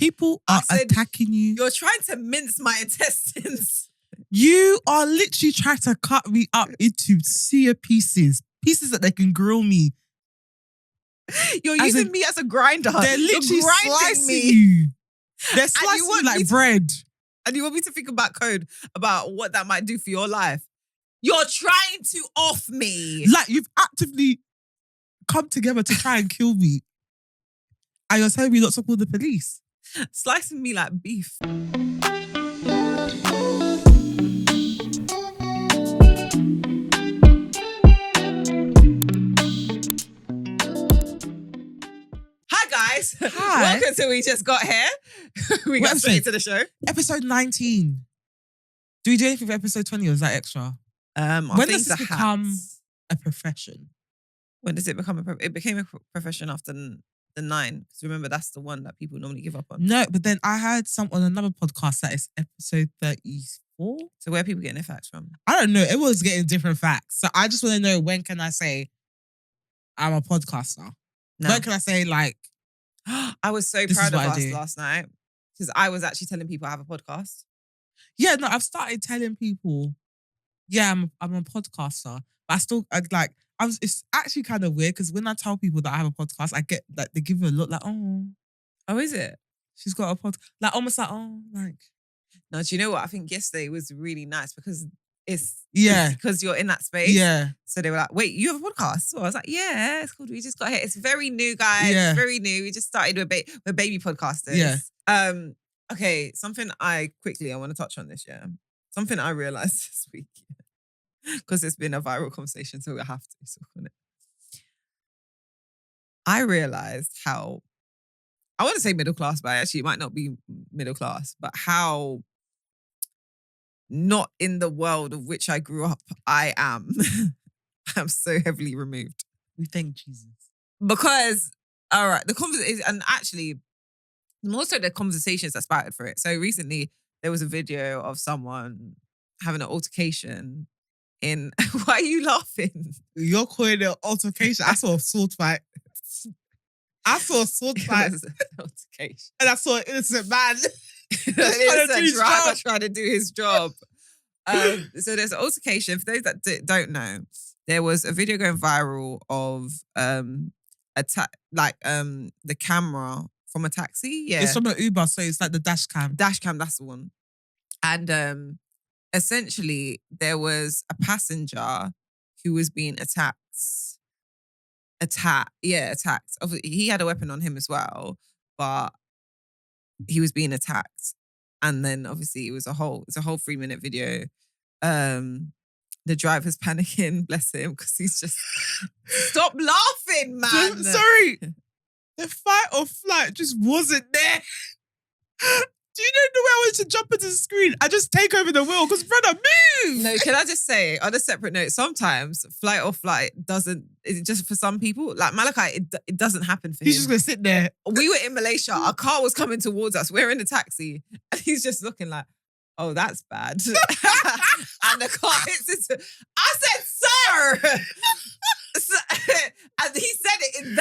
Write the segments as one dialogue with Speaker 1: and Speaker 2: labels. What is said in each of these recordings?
Speaker 1: People
Speaker 2: I
Speaker 1: are
Speaker 2: said,
Speaker 1: attacking you.
Speaker 2: You're trying to mince my intestines.
Speaker 1: You are literally trying to cut me up into sear pieces. Pieces that they can grill me.
Speaker 2: You're using me as a grinder.
Speaker 1: They're literally
Speaker 2: You're grinding
Speaker 1: slicing
Speaker 2: me.
Speaker 1: you. They're slicing you like bread.
Speaker 2: And you want me to think about code, about what that might do for your life. You're trying to off me.
Speaker 1: Like you've actively come together to try and kill me. And you're telling me not to call the police.
Speaker 2: Slicing me like beef. Guys,
Speaker 1: hi.
Speaker 2: Welcome to We Just Got Here. We got straight into the show.
Speaker 1: Episode 19. Do we do anything for episode 20 or is that extra? When does this become a profession?
Speaker 2: When does it become it became a profession after the 9? Because remember, that's the one that people normally give up on.
Speaker 1: No, but then I heard on another podcast that it's episode 34.
Speaker 2: So where are people getting their facts from?
Speaker 1: I don't know. Everyone's getting different facts. So I just want to know, when can I say I'm a podcaster? No. When can I say like,
Speaker 2: I was so proud of us last night because I was actually telling people I have a podcast.
Speaker 1: Yeah, no, I've started telling people, yeah, I'm a podcaster, but it's actually kind of weird because when I tell people that I have a podcast, I get like they give me a look like, oh,
Speaker 2: is it?
Speaker 1: She's got a podcast, like almost like, oh, like.
Speaker 2: No, do you know what? I think yesterday was really nice because it's because you're in that space.
Speaker 1: Yeah.
Speaker 2: So they were like, wait, you have a podcast? So I was like, yeah, it's called We Just Got Here. It's very new, guys.
Speaker 1: Yeah.
Speaker 2: It's very new. We just started with baby podcasters.
Speaker 1: Yeah.
Speaker 2: Okay, something I want to touch on this, yeah. Something I realized this week. Because it's been a viral conversation, so we have to talk on it. I realized how, I want to say middle class, but actually it might not be middle class, but how not in the world of which I grew up, I am. I'm so heavily removed.
Speaker 1: We thank Jesus.
Speaker 2: Because, all right, the conversation, and actually, more so the conversations that spouted for it. So recently, there was a video of someone having an altercation in, why are you laughing?
Speaker 1: You're calling it an altercation. I saw a sword fight.
Speaker 2: Altercation.
Speaker 1: And I saw an innocent man.
Speaker 2: Innocent driver trying to do his job. So there's an altercation. For those that don't know, there was a video going viral of the camera from a taxi. Yeah,
Speaker 1: it's from an Uber, so it's like the dash cam.
Speaker 2: Dash cam, that's the one. And essentially, there was a passenger who was being attacked. He had a weapon on him as well, but he was being attacked. And then obviously it's a whole 3-minute video. The driver's panicking, bless him, because he's just stop laughing, man.
Speaker 1: Sorry. The fight or flight just wasn't there. Do you know the way I wanted to jump into the screen? I just take over the wheel because, brother, move.
Speaker 2: No, can I just say, on a separate note, sometimes flight or flight doesn't, it's just for some people, like Malachi, it doesn't happen for him.
Speaker 1: He's just going to sit there.
Speaker 2: We were in Malaysia, our car was coming towards us, we're in a taxi, and he's just looking like, oh, that's bad. And the car hits into, I said, sir! And he said it in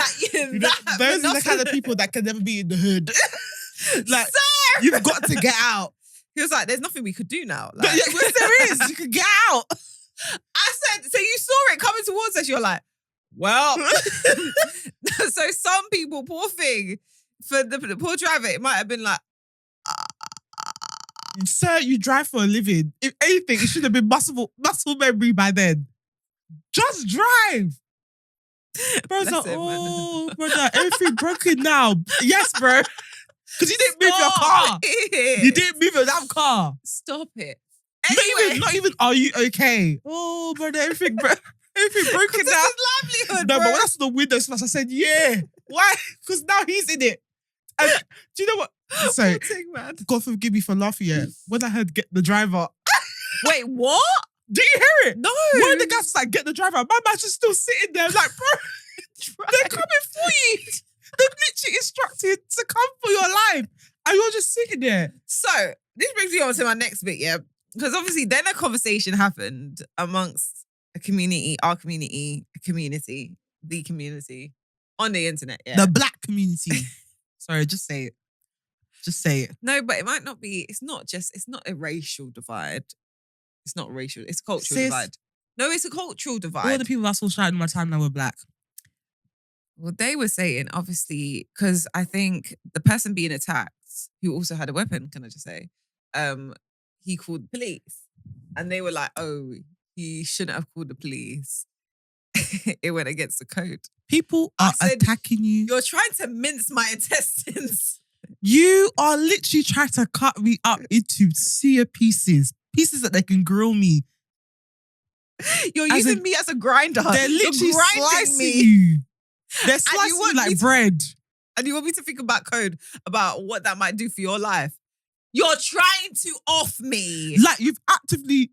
Speaker 2: that.
Speaker 1: Those are the kind of people that can never be in the hood. Like,
Speaker 2: sir!
Speaker 1: You've got to get out.
Speaker 2: He was like, there's nothing we could do now. Like,
Speaker 1: yes, there is. You can get out.
Speaker 2: I said, so you saw it coming towards us. You're like, well. So some people, poor thing, for the poor driver, it might have been like,
Speaker 1: sir, you drive for a living. If anything, it should have been muscle memory by then. Just drive. Bro's like, oh, brother, everything broken now. Yes, bro. Because you didn't move your car. You didn't move your damn car.
Speaker 2: Stop it.
Speaker 1: Anyway. Not even, are you okay? Oh, brother, everything broken now.
Speaker 2: This is livelihood,
Speaker 1: No,
Speaker 2: bro.
Speaker 1: but when I saw the window smash, I said, yeah. Why? Because now he's in it. And do you know what? So,
Speaker 2: man.
Speaker 1: God forgive me for laughing at when I heard get the driver.
Speaker 2: Wait, what?
Speaker 1: Do you hear it?
Speaker 2: No.
Speaker 1: One of the guys was like, get the driver. My man's just still sitting there. I'm like, bro, they're coming for you. They've literally instructed to come for your life. And you're just sitting there.
Speaker 2: So, this brings me on to my next bit, yeah? Because obviously then a conversation happened amongst a community, our community, the community, on the internet, yeah?
Speaker 1: The black community. Sorry, just say it. Just say it.
Speaker 2: No, but it might not be. It's not a racial divide. It's not racial. It's a cultural
Speaker 1: Sis,
Speaker 2: divide. No, it's a cultural divide.
Speaker 1: All the people I saw shouting my time now were black.
Speaker 2: Well, they were saying, obviously, because I think the person being attacked, who also had a weapon, can I just say, he called the police. And they were like, oh, he shouldn't have called the police. It went against the code.
Speaker 1: People are attacking you.
Speaker 2: You're trying to mince my intestines.
Speaker 1: You are literally trying to cut me up into sear pieces. Pieces that they can grill me.
Speaker 2: You're using me as a grinder.
Speaker 1: They're literally slicing
Speaker 2: me.
Speaker 1: you. They're slicing you like bread.
Speaker 2: And you want me to think about code, about what that might do for your life. You're trying to off me.
Speaker 1: Like you've actively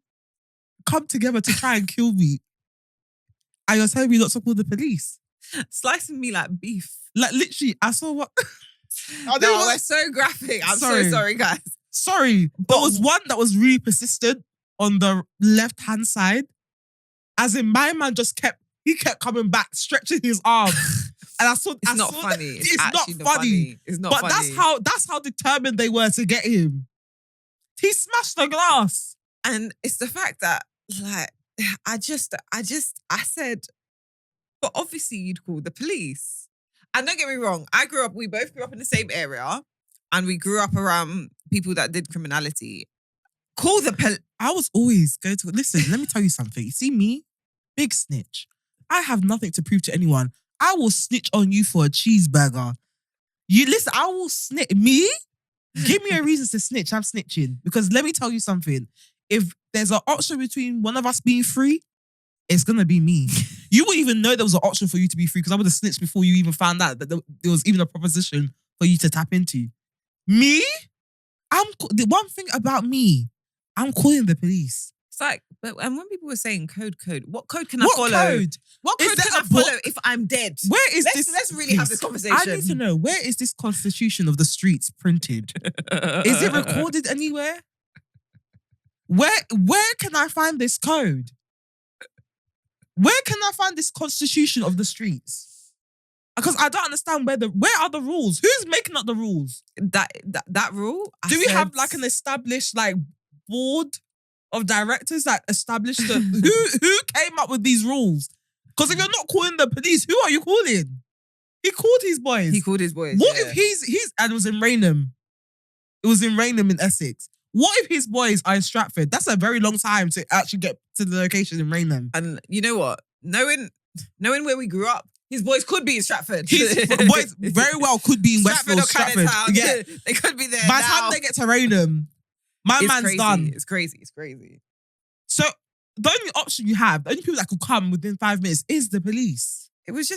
Speaker 1: come together to try and kill me. And you're telling me not to call the police.
Speaker 2: Slicing me like beef.
Speaker 1: Like literally, I saw what...
Speaker 2: we're so graphic. I'm so sorry, guys.
Speaker 1: Sorry. There was one that was really persistent on the left-hand side. As in, my man just kept coming back, stretching his arm. And I saw...
Speaker 2: It's not funny.
Speaker 1: It's not funny.
Speaker 2: It's not funny.
Speaker 1: But that's how determined they were to get him. He smashed the glass.
Speaker 2: And it's the fact that, like, I said, but obviously you'd call the police. And don't get me wrong, we both grew up in the same area and we grew up around people that did criminality. Call the police.
Speaker 1: I was always going to... Listen, let me tell you something. You see me? Big snitch. I have nothing to prove to anyone. I will snitch on you for a cheeseburger. You listen, I will snitch. Me? Give me a reason to snitch. I'm snitching. Because let me tell you something. If there's an option between one of us being free, it's going to be me. You wouldn't even know there was an option for you to be free because I would have snitched before you even found out that there was even a proposition for you to tap into. Me? The one thing about me, I'm calling the police.
Speaker 2: It's like, and when people were saying code, what code can I follow?
Speaker 1: Code?
Speaker 2: What code can I follow if I'm dead?
Speaker 1: Where is this?
Speaker 2: Let's really have this conversation.
Speaker 1: I need to know, where is this constitution of the streets printed? Is it recorded anywhere? Where can I find this code? Where can I find this constitution of the streets? Because I don't understand where are the rules? Who's making up the rules?
Speaker 2: That rule?
Speaker 1: Do we have like an established like board of directors that established who came up with these rules? Because if you're not calling the police, who are you calling? He called his boys. What if he's and it was in Raynham? It was in Raynham in Essex. What if his boys are in Stratford? That's a very long time to actually get to the location in Raynham.
Speaker 2: And you know what? Knowing where we grew up, his boys could be in Stratford.
Speaker 1: His boys very well could be in Westfield, Stratford.
Speaker 2: Yeah, they could be there.
Speaker 1: By the time they get to Raynham, man's
Speaker 2: crazy.
Speaker 1: done.
Speaker 2: It's crazy.
Speaker 1: So the only option you have, the only people that could come within 5 minutes is the police.
Speaker 2: I was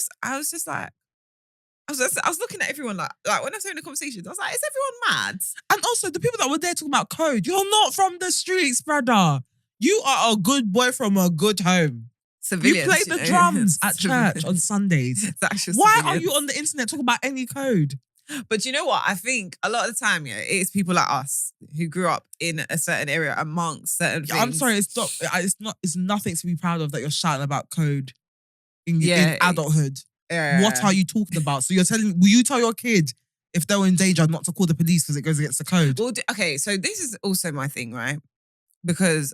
Speaker 2: looking at everyone like when I was having the conversations, I was like, is everyone mad?
Speaker 1: And also the people that were there talking about code, you're not from the streets, brother. You are a good boy from a good home.
Speaker 2: Civilians,
Speaker 1: you play the drums at church on Sundays. Why are you on the internet talking about any code?
Speaker 2: But you know what? I think a lot of the time, it's people like us who grew up in a certain area amongst certain things.
Speaker 1: I'm sorry, it's nothing to be proud of that you're shouting about code in adulthood. What are you talking about? So will you tell your kid if they're in danger not to call the police because it goes against the code?
Speaker 2: Well, okay, so this is also my thing, right? Because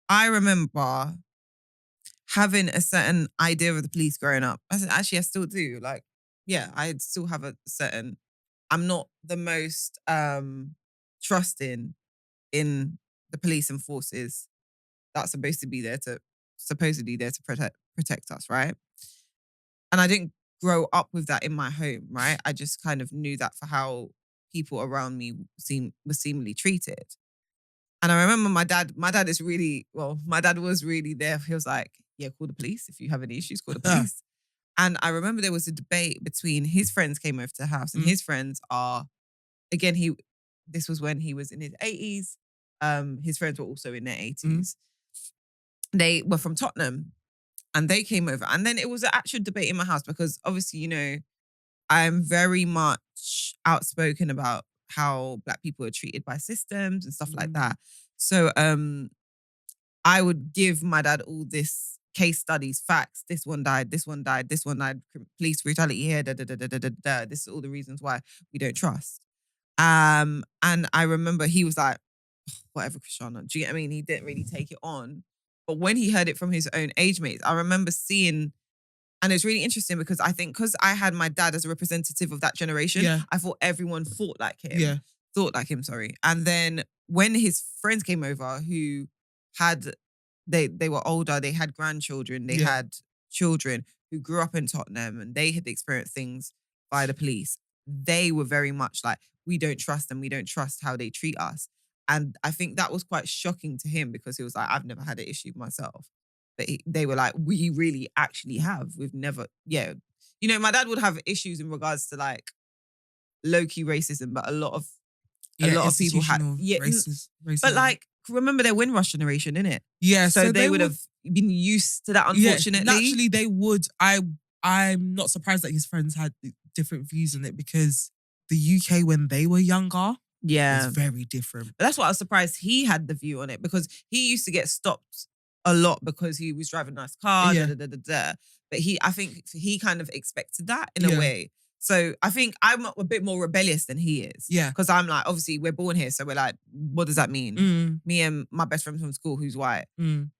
Speaker 2: I remember having a certain idea of the police growing up. I still do. Like, yeah, I still have a certain... I'm not the most trusting in the police and forces that's supposedly there to protect us, right? And I didn't grow up with that in my home, right? I just kind of knew that for how people around me were seemingly treated. And I remember my dad was really there. He was like, yeah, call the police. If you have any issues, call the police. And I remember there was a debate between his friends came over to the house and his friends are, again, this was when he was in his 80s. His friends were also in their 80s. They were from Tottenham. And they came over. And then it was an actual debate in my house because obviously, I'm very much outspoken about how Black people are treated by systems and stuff like that. So I would give my dad all this case studies, facts. This one died, police brutality here, This is all the reasons why we don't trust. And I remember he was like, whatever, Krishana. Do you get what I mean? He didn't really take it on. But when he heard it from his own age mates, I remember seeing, and it's really interesting because I think because I had my dad as a representative of that generation,
Speaker 1: Yeah.
Speaker 2: I thought everyone thought like him.
Speaker 1: Yeah.
Speaker 2: Thought like him, sorry. And then when his friends came over who had, they were older, they had grandchildren, they had children who grew up in Tottenham and they had experienced things by the police, they were very much like, we don't trust them, we don't trust how they treat us. And I think that was quite shocking to him because he was like, I've never had an issue myself. But they were like, we really actually have. We've never, You know, my dad would have issues in regards to like low-key racism, but a lot of people had
Speaker 1: racism.
Speaker 2: But like, remember their Windrush generation, innit?
Speaker 1: Yeah.
Speaker 2: So they would have been used to that, unfortunately.
Speaker 1: Yeah, naturally, they would. I'm not surprised that his friends had different views on it because the UK, when they were younger, was very different.
Speaker 2: But that's what I was surprised he had the view on it because he used to get stopped a lot because he was driving a nice car, But I think he kind of expected that in a way. So I think I'm a bit more rebellious than he is.
Speaker 1: Yeah.
Speaker 2: Because I'm like, obviously, we're born here. So we're like, what does that mean? Me and my best friend from school, who's white, born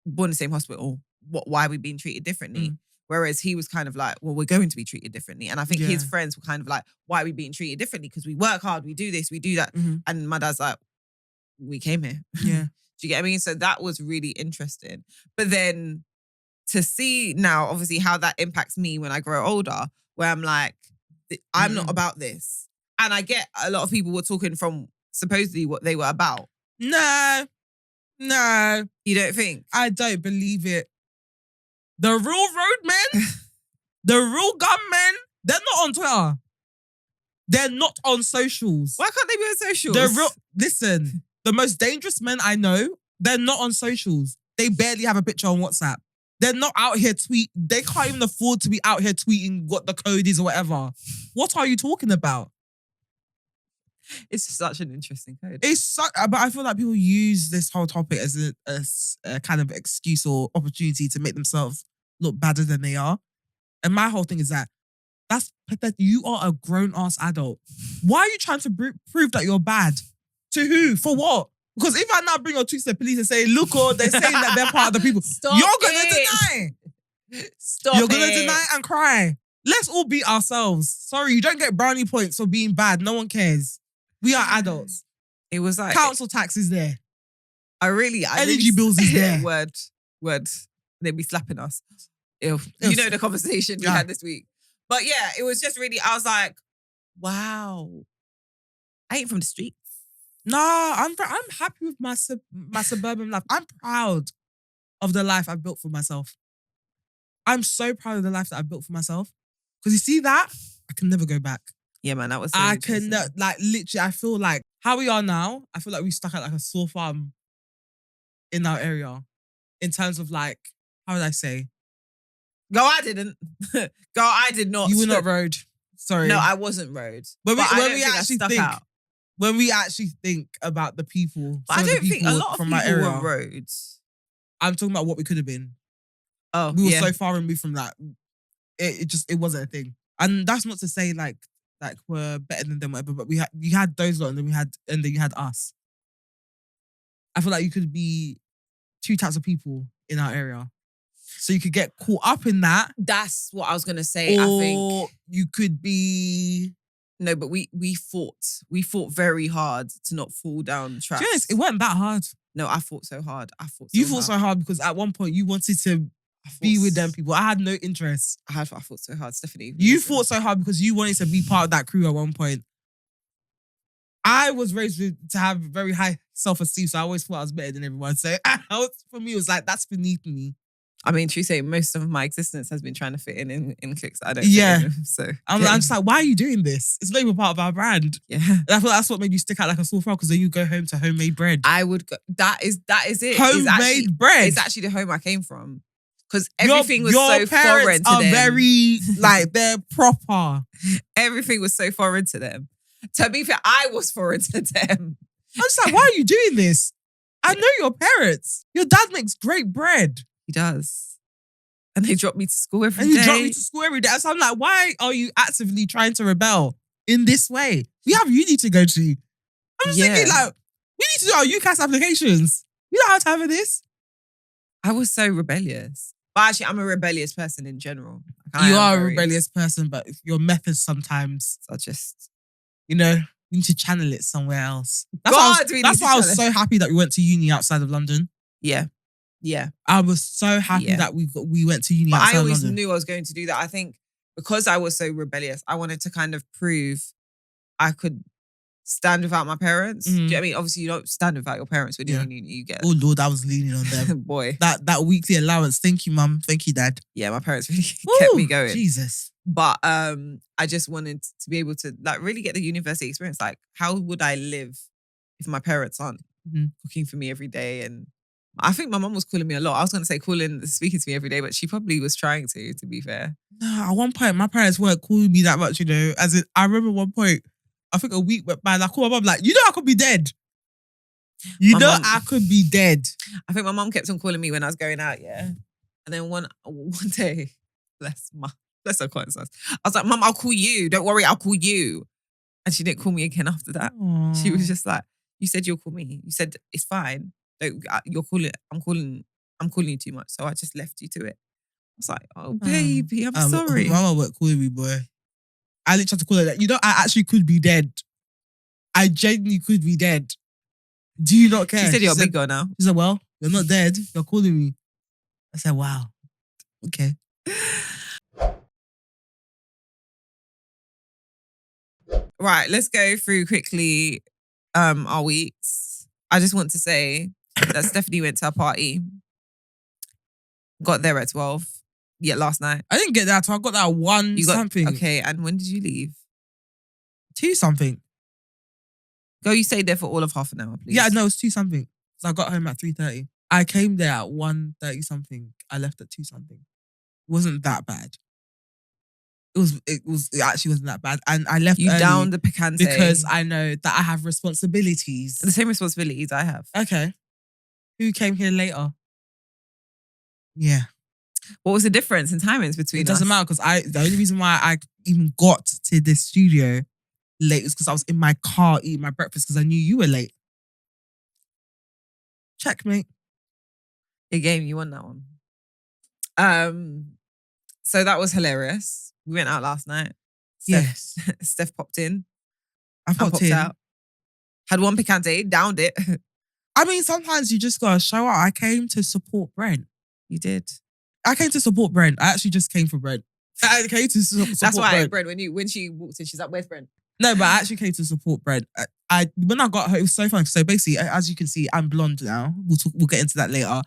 Speaker 2: in the same hospital, why are we being treated differently? Whereas he was kind of like, well, we're going to be treated differently. And I think his friends were kind of like, why are we being treated differently? Because we work hard, we do this, we do that. And my dad's like, we came here.
Speaker 1: Yeah.
Speaker 2: Do you get what I mean? So that was really interesting. But then to see now, obviously, how that impacts me when I grow older, where I'm like, I'm not about this. And I get a lot of people were talking from supposedly what they were about.
Speaker 1: No.
Speaker 2: You don't think?
Speaker 1: I don't believe it. The real roadmen, the real gunmen, they're not on Twitter. They're not on socials.
Speaker 2: Why can't they be on socials?
Speaker 1: Listen, the most dangerous men I know, they're not on socials. They barely have a picture on WhatsApp. They're not out here they can't even afford to be out here tweeting what the code is or whatever. What are you talking about?
Speaker 2: It's such an interesting code.
Speaker 1: But I feel like people use this whole topic as a kind of excuse or opportunity to make themselves look badder than they are. And my whole thing is that you are a grown-ass adult. Why are you trying to prove that you're bad? To who? For what? Because if I now bring your tweets to the police and say, look, they're saying that they're part of the people, you're going to deny. You're going to deny and cry. Let's all be ourselves. Sorry, you don't get brownie points for being bad. No one cares. We are adults.
Speaker 2: It was like...
Speaker 1: Council tax is there.
Speaker 2: Energy
Speaker 1: bills is there.
Speaker 2: Word. They'd be slapping us. Ew. You know the conversation we had this week. But yeah, it was just really, I was like, wow. I ain't from the streets.
Speaker 1: No, I'm happy with my suburban life. I'm proud of the life I've built for myself. I'm so proud of the life that I've built for myself. Because you see that? I can never go back.
Speaker 2: Yeah, man, that was so
Speaker 1: I can, literally, I feel like how we are now, I feel like we stuck at like a sore farm in our area. In terms of like, how would I say?
Speaker 2: Girl, I didn't. Girl, I did not.
Speaker 1: You were not road. Sorry.
Speaker 2: No, I wasn't road.
Speaker 1: When we actually think about the people,
Speaker 2: but I don't think a lot of people were roads.
Speaker 1: I'm talking about what we could have been.
Speaker 2: Oh,
Speaker 1: we were so far removed from that. It wasn't a thing, and that's not to say like we're better than them, whatever. But you had those lot, and then you had us. I feel like you could be two types of people in our area. So you could get caught up in that.
Speaker 2: That's what I was going to say,
Speaker 1: or
Speaker 2: I think.
Speaker 1: You could be...
Speaker 2: No, but we fought. We fought very hard to not fall down the tracks.
Speaker 1: Yes, it wasn't that hard.
Speaker 2: No, I fought so hard.
Speaker 1: You fought so hard because at one point you wanted to be with them people. I had no interest.
Speaker 2: I fought so hard, Stephanie.
Speaker 1: You fought so hard because you wanted to be part of that crew at one point. I was raised to have very high self-esteem, so I always thought I was better than everyone. So for me, it was like, that's beneath me.
Speaker 2: I mean, true say, most of my existence has been trying to fit in cliques I don't fit in. So
Speaker 1: I'm just like, why are you doing this? It's not even part of our brand.
Speaker 2: Yeah.
Speaker 1: And I thought that's what made you stick out like a sore throat, because then you go home to homemade bread.
Speaker 2: I would go, that is it.
Speaker 1: Homemade bread.
Speaker 2: It's actually the home I came from. Because everything was so foreign to them.
Speaker 1: Your parents are very, like, they're proper.
Speaker 2: Everything was so foreign to them. To be fair, I was foreign to them.
Speaker 1: I'm just like, why are you doing this? I know your parents. Your dad makes great bread.
Speaker 2: He does. And they drop me to school every day.
Speaker 1: And you drop me to school every day. So I'm like, why are you actively trying to rebel in this way. We have uni to go to. I'm just thinking, like, we need to do our UCAS applications. We don't have time for this.
Speaker 2: I was so rebellious. But actually, I'm a rebellious person in general.
Speaker 1: You are a rebellious person, but your methods sometimes
Speaker 2: are just,
Speaker 1: you know, you need to channel it somewhere else.
Speaker 2: That's
Speaker 1: why I was so happy that we went to uni outside of London.
Speaker 2: Yeah. Yeah.
Speaker 1: I was so happy that we went to uni outside of London.
Speaker 2: I always knew I was going to do that. I think because I was so rebellious, I wanted to kind of prove I could stand without my parents. Do you know what I mean? Obviously, you don't stand without your parents when you're in uni. You get.
Speaker 1: Oh Lord, I was leaning on them.
Speaker 2: Boy.
Speaker 1: That weekly allowance. Thank you, mum. Thank you, dad.
Speaker 2: Yeah, my parents really kept me going.
Speaker 1: Jesus.
Speaker 2: But I just wanted to be able to like really get the university experience. Like, how would I live if my parents aren't cooking for me every day? And I think my mum was calling me a lot. I was going to say speaking to me every day, but she probably was trying to be fair.
Speaker 1: No, at one point, my parents weren't calling me that much, you know. As in, I remember one point, I think a week went by and I called my mum like, you know I could be dead. I could be dead.
Speaker 2: I think my mum kept on calling me when I was going out, yeah. And then one day, bless her conscience, I was like, Mum, I'll call you. Don't worry, I'll call you. And she didn't call me again after that.
Speaker 1: Aww.
Speaker 2: She was just like, you said you'll call me. You said it's fine. You're calling. I'm calling you too much. So I just left you to it. I was like, oh baby, I'm sorry.
Speaker 1: Mama weren't calling me, boy. I literally had to call her that. I actually could be dead. I genuinely could be dead. Do you not care?
Speaker 2: She said you're a big girl now.
Speaker 1: She said, well, you're not dead. You're calling me. I said, wow. Okay.
Speaker 2: Right, let's go through quickly our weeks. I just want to say that Stephanie went to a party. Got there at 12. Yeah, last night.
Speaker 1: I didn't get that. I got that something.
Speaker 2: Okay, and when did you leave?
Speaker 1: 2 something.
Speaker 2: Girl, you stayed there for all of half an hour, please.
Speaker 1: Yeah, no, it was 2 something. So I got home at 3:30. I came there at 1:30 something. I left at 2 something. It wasn't that bad. It actually wasn't that bad. And I left early
Speaker 2: downed the picante.
Speaker 1: Because I know that I have responsibilities.
Speaker 2: The same responsibilities I have.
Speaker 1: Okay. Who came here later? Yeah.
Speaker 2: What was the difference in timings between us?
Speaker 1: It doesn't matter because the only reason why I even got to this studio late was because I was in my car eating my breakfast because I knew you were late. Checkmate.
Speaker 2: Your game, you won that one. So that was hilarious. We went out last night.
Speaker 1: Yes.
Speaker 2: Steph popped in.
Speaker 1: I popped in.
Speaker 2: Out. Had one picante, downed it.
Speaker 1: I mean, sometimes you just gotta show up. I came to support Brent.
Speaker 2: You did.
Speaker 1: I came to support Brent. I actually just came for Brent. I came to support
Speaker 2: That's why
Speaker 1: Brent.
Speaker 2: When she walked in, she's like, where's Brent?
Speaker 1: No, but I actually came to support Brent. When I got her, it was so fun. So basically, as you can see, I'm blonde now. We'll get into that later.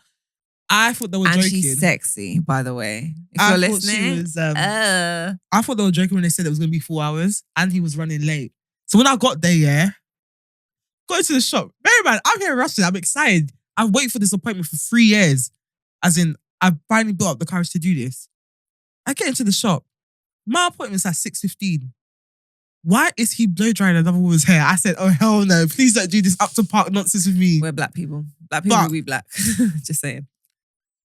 Speaker 1: I thought they were joking. And she's
Speaker 2: sexy, by the way. If you're listening.
Speaker 1: I thought they were joking when they said it was going to be 4 hours and he was running late. So when I got there, got into the shop. Very man, I'm here rushing. I'm excited. I've waited for this appointment for 3 years. As in, I've finally built up the courage to do this. I get into the shop. My appointment's at 6:15. Why is he blow drying another woman's hair? I said, oh, hell no. Please don't do this up to park nonsense with me.
Speaker 2: We're black people. Black people, we black. Just saying.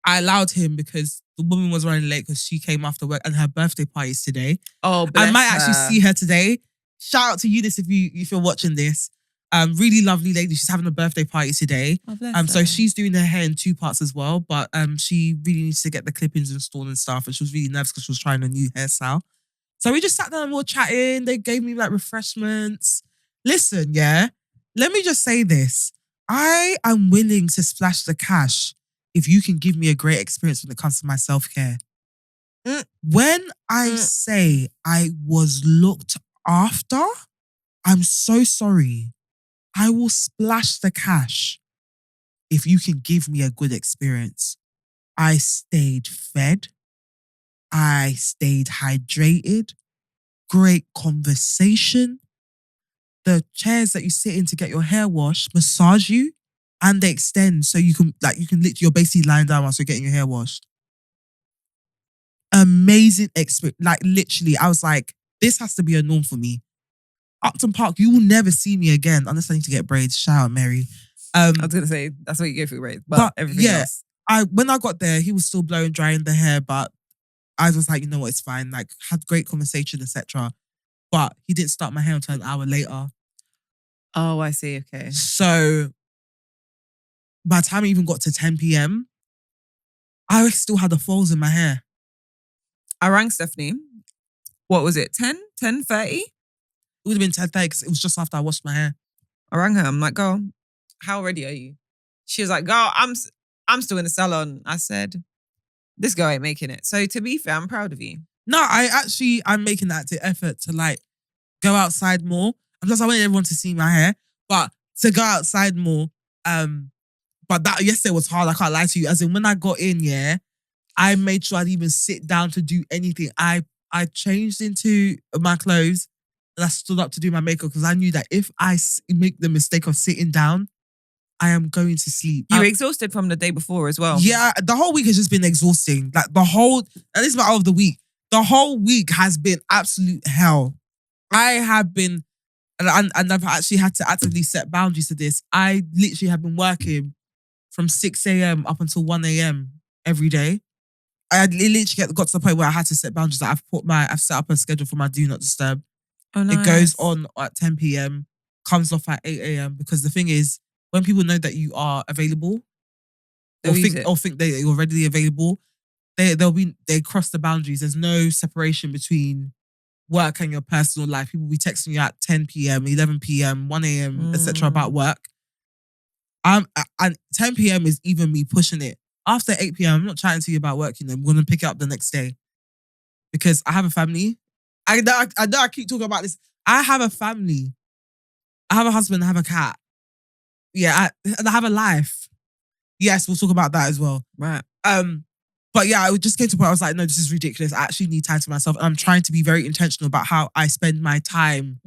Speaker 1: I allowed him because the woman was running late because she came after work and her birthday party is today.
Speaker 2: Oh, bless
Speaker 1: I might
Speaker 2: her.
Speaker 1: actually see her today. Shout out to Eunice if you're watching this. Really lovely lady. She's having a birthday party today.
Speaker 2: Oh, bless her.
Speaker 1: So she's doing her hair in 2 parts as well. But she really needs to get the clippings installed and stuff. And she was really nervous because she was trying a new hairstyle. So we just sat down and we were chatting. They gave me like refreshments. Listen, yeah. Let me just say this. I am willing to splash the cash if you can give me a great experience when it comes to my self-care. When I say I was looked after, I'm so sorry. I will splash the cash if you can give me a good experience. I stayed fed. I stayed hydrated. Great conversation. The chairs that you sit in to get your hair washed massage you and they extend so you can literally, you're basically lying down whilst you're getting your hair washed. Amazing experience. Like literally, I was like, this has to be a norm for me. Upton Park, you will never see me again unless I need to get braids. Shout out, Mary.
Speaker 2: I was going to say, that's what you go for braids. But everything else.
Speaker 1: When I got there, he was still blowing drying the hair, but I was like, you know what, it's fine. Like, had great conversation, etc. but he didn't start my hair until an hour later.
Speaker 2: Oh, I see. Okay.
Speaker 1: So by the time I even got to 10 p.m., I still had the falls in my hair.
Speaker 2: I rang Stephanie. What was it? 10:30?
Speaker 1: It would have been 10:30 because it was just after I washed my hair.
Speaker 2: I rang her. I'm like, girl, how ready are you? She was like, girl, I'm still in the salon. I said, this girl ain't making it. So to be fair, I'm proud of you.
Speaker 1: No, I'm making that effort to like go outside more. And plus I wanted everyone to see my hair, but to go outside more. But that yesterday was hard. I can't lie to you. As in when I got in, yeah, I made sure I'd even sit down to do anything. I changed into my clothes and I stood up to do my makeup because I knew that if I make the mistake of sitting down, I am going to sleep.
Speaker 2: You were exhausted from the day before as well.
Speaker 1: Yeah, the whole week has just been exhausting. Like and this is my out of the week. The whole week has been absolute hell. I have been, and I've actually had to actively set boundaries to this. I literally have been working from 6 a.m. up until 1 a.m. every day. I literally got to the point where I had to set boundaries. Like I've set up a schedule for my do not disturb.
Speaker 2: Oh, nice.
Speaker 1: It goes on at 10 p.m., comes off at 8 a.m. because the thing is, when people know that you are available, or think that you're readily available, they cross the boundaries. There's no separation between work and your personal life. People will be texting you at 10 p.m., 11 p.m., 1 a.m., etc. about work. And 10 p.m. is even me pushing it. After 8 p.m., I'm not chatting to you about work. I'm going to pick it up the next day because I have a family. I know I keep talking about this. I have a family. I have a husband. I have a cat. Yeah, and I have a life. Yes, we'll talk about that as well.
Speaker 2: Right.
Speaker 1: But yeah, I just came to a point I was like, no, this is ridiculous. I actually need time to myself. And I'm trying to be very intentional about how I spend my time.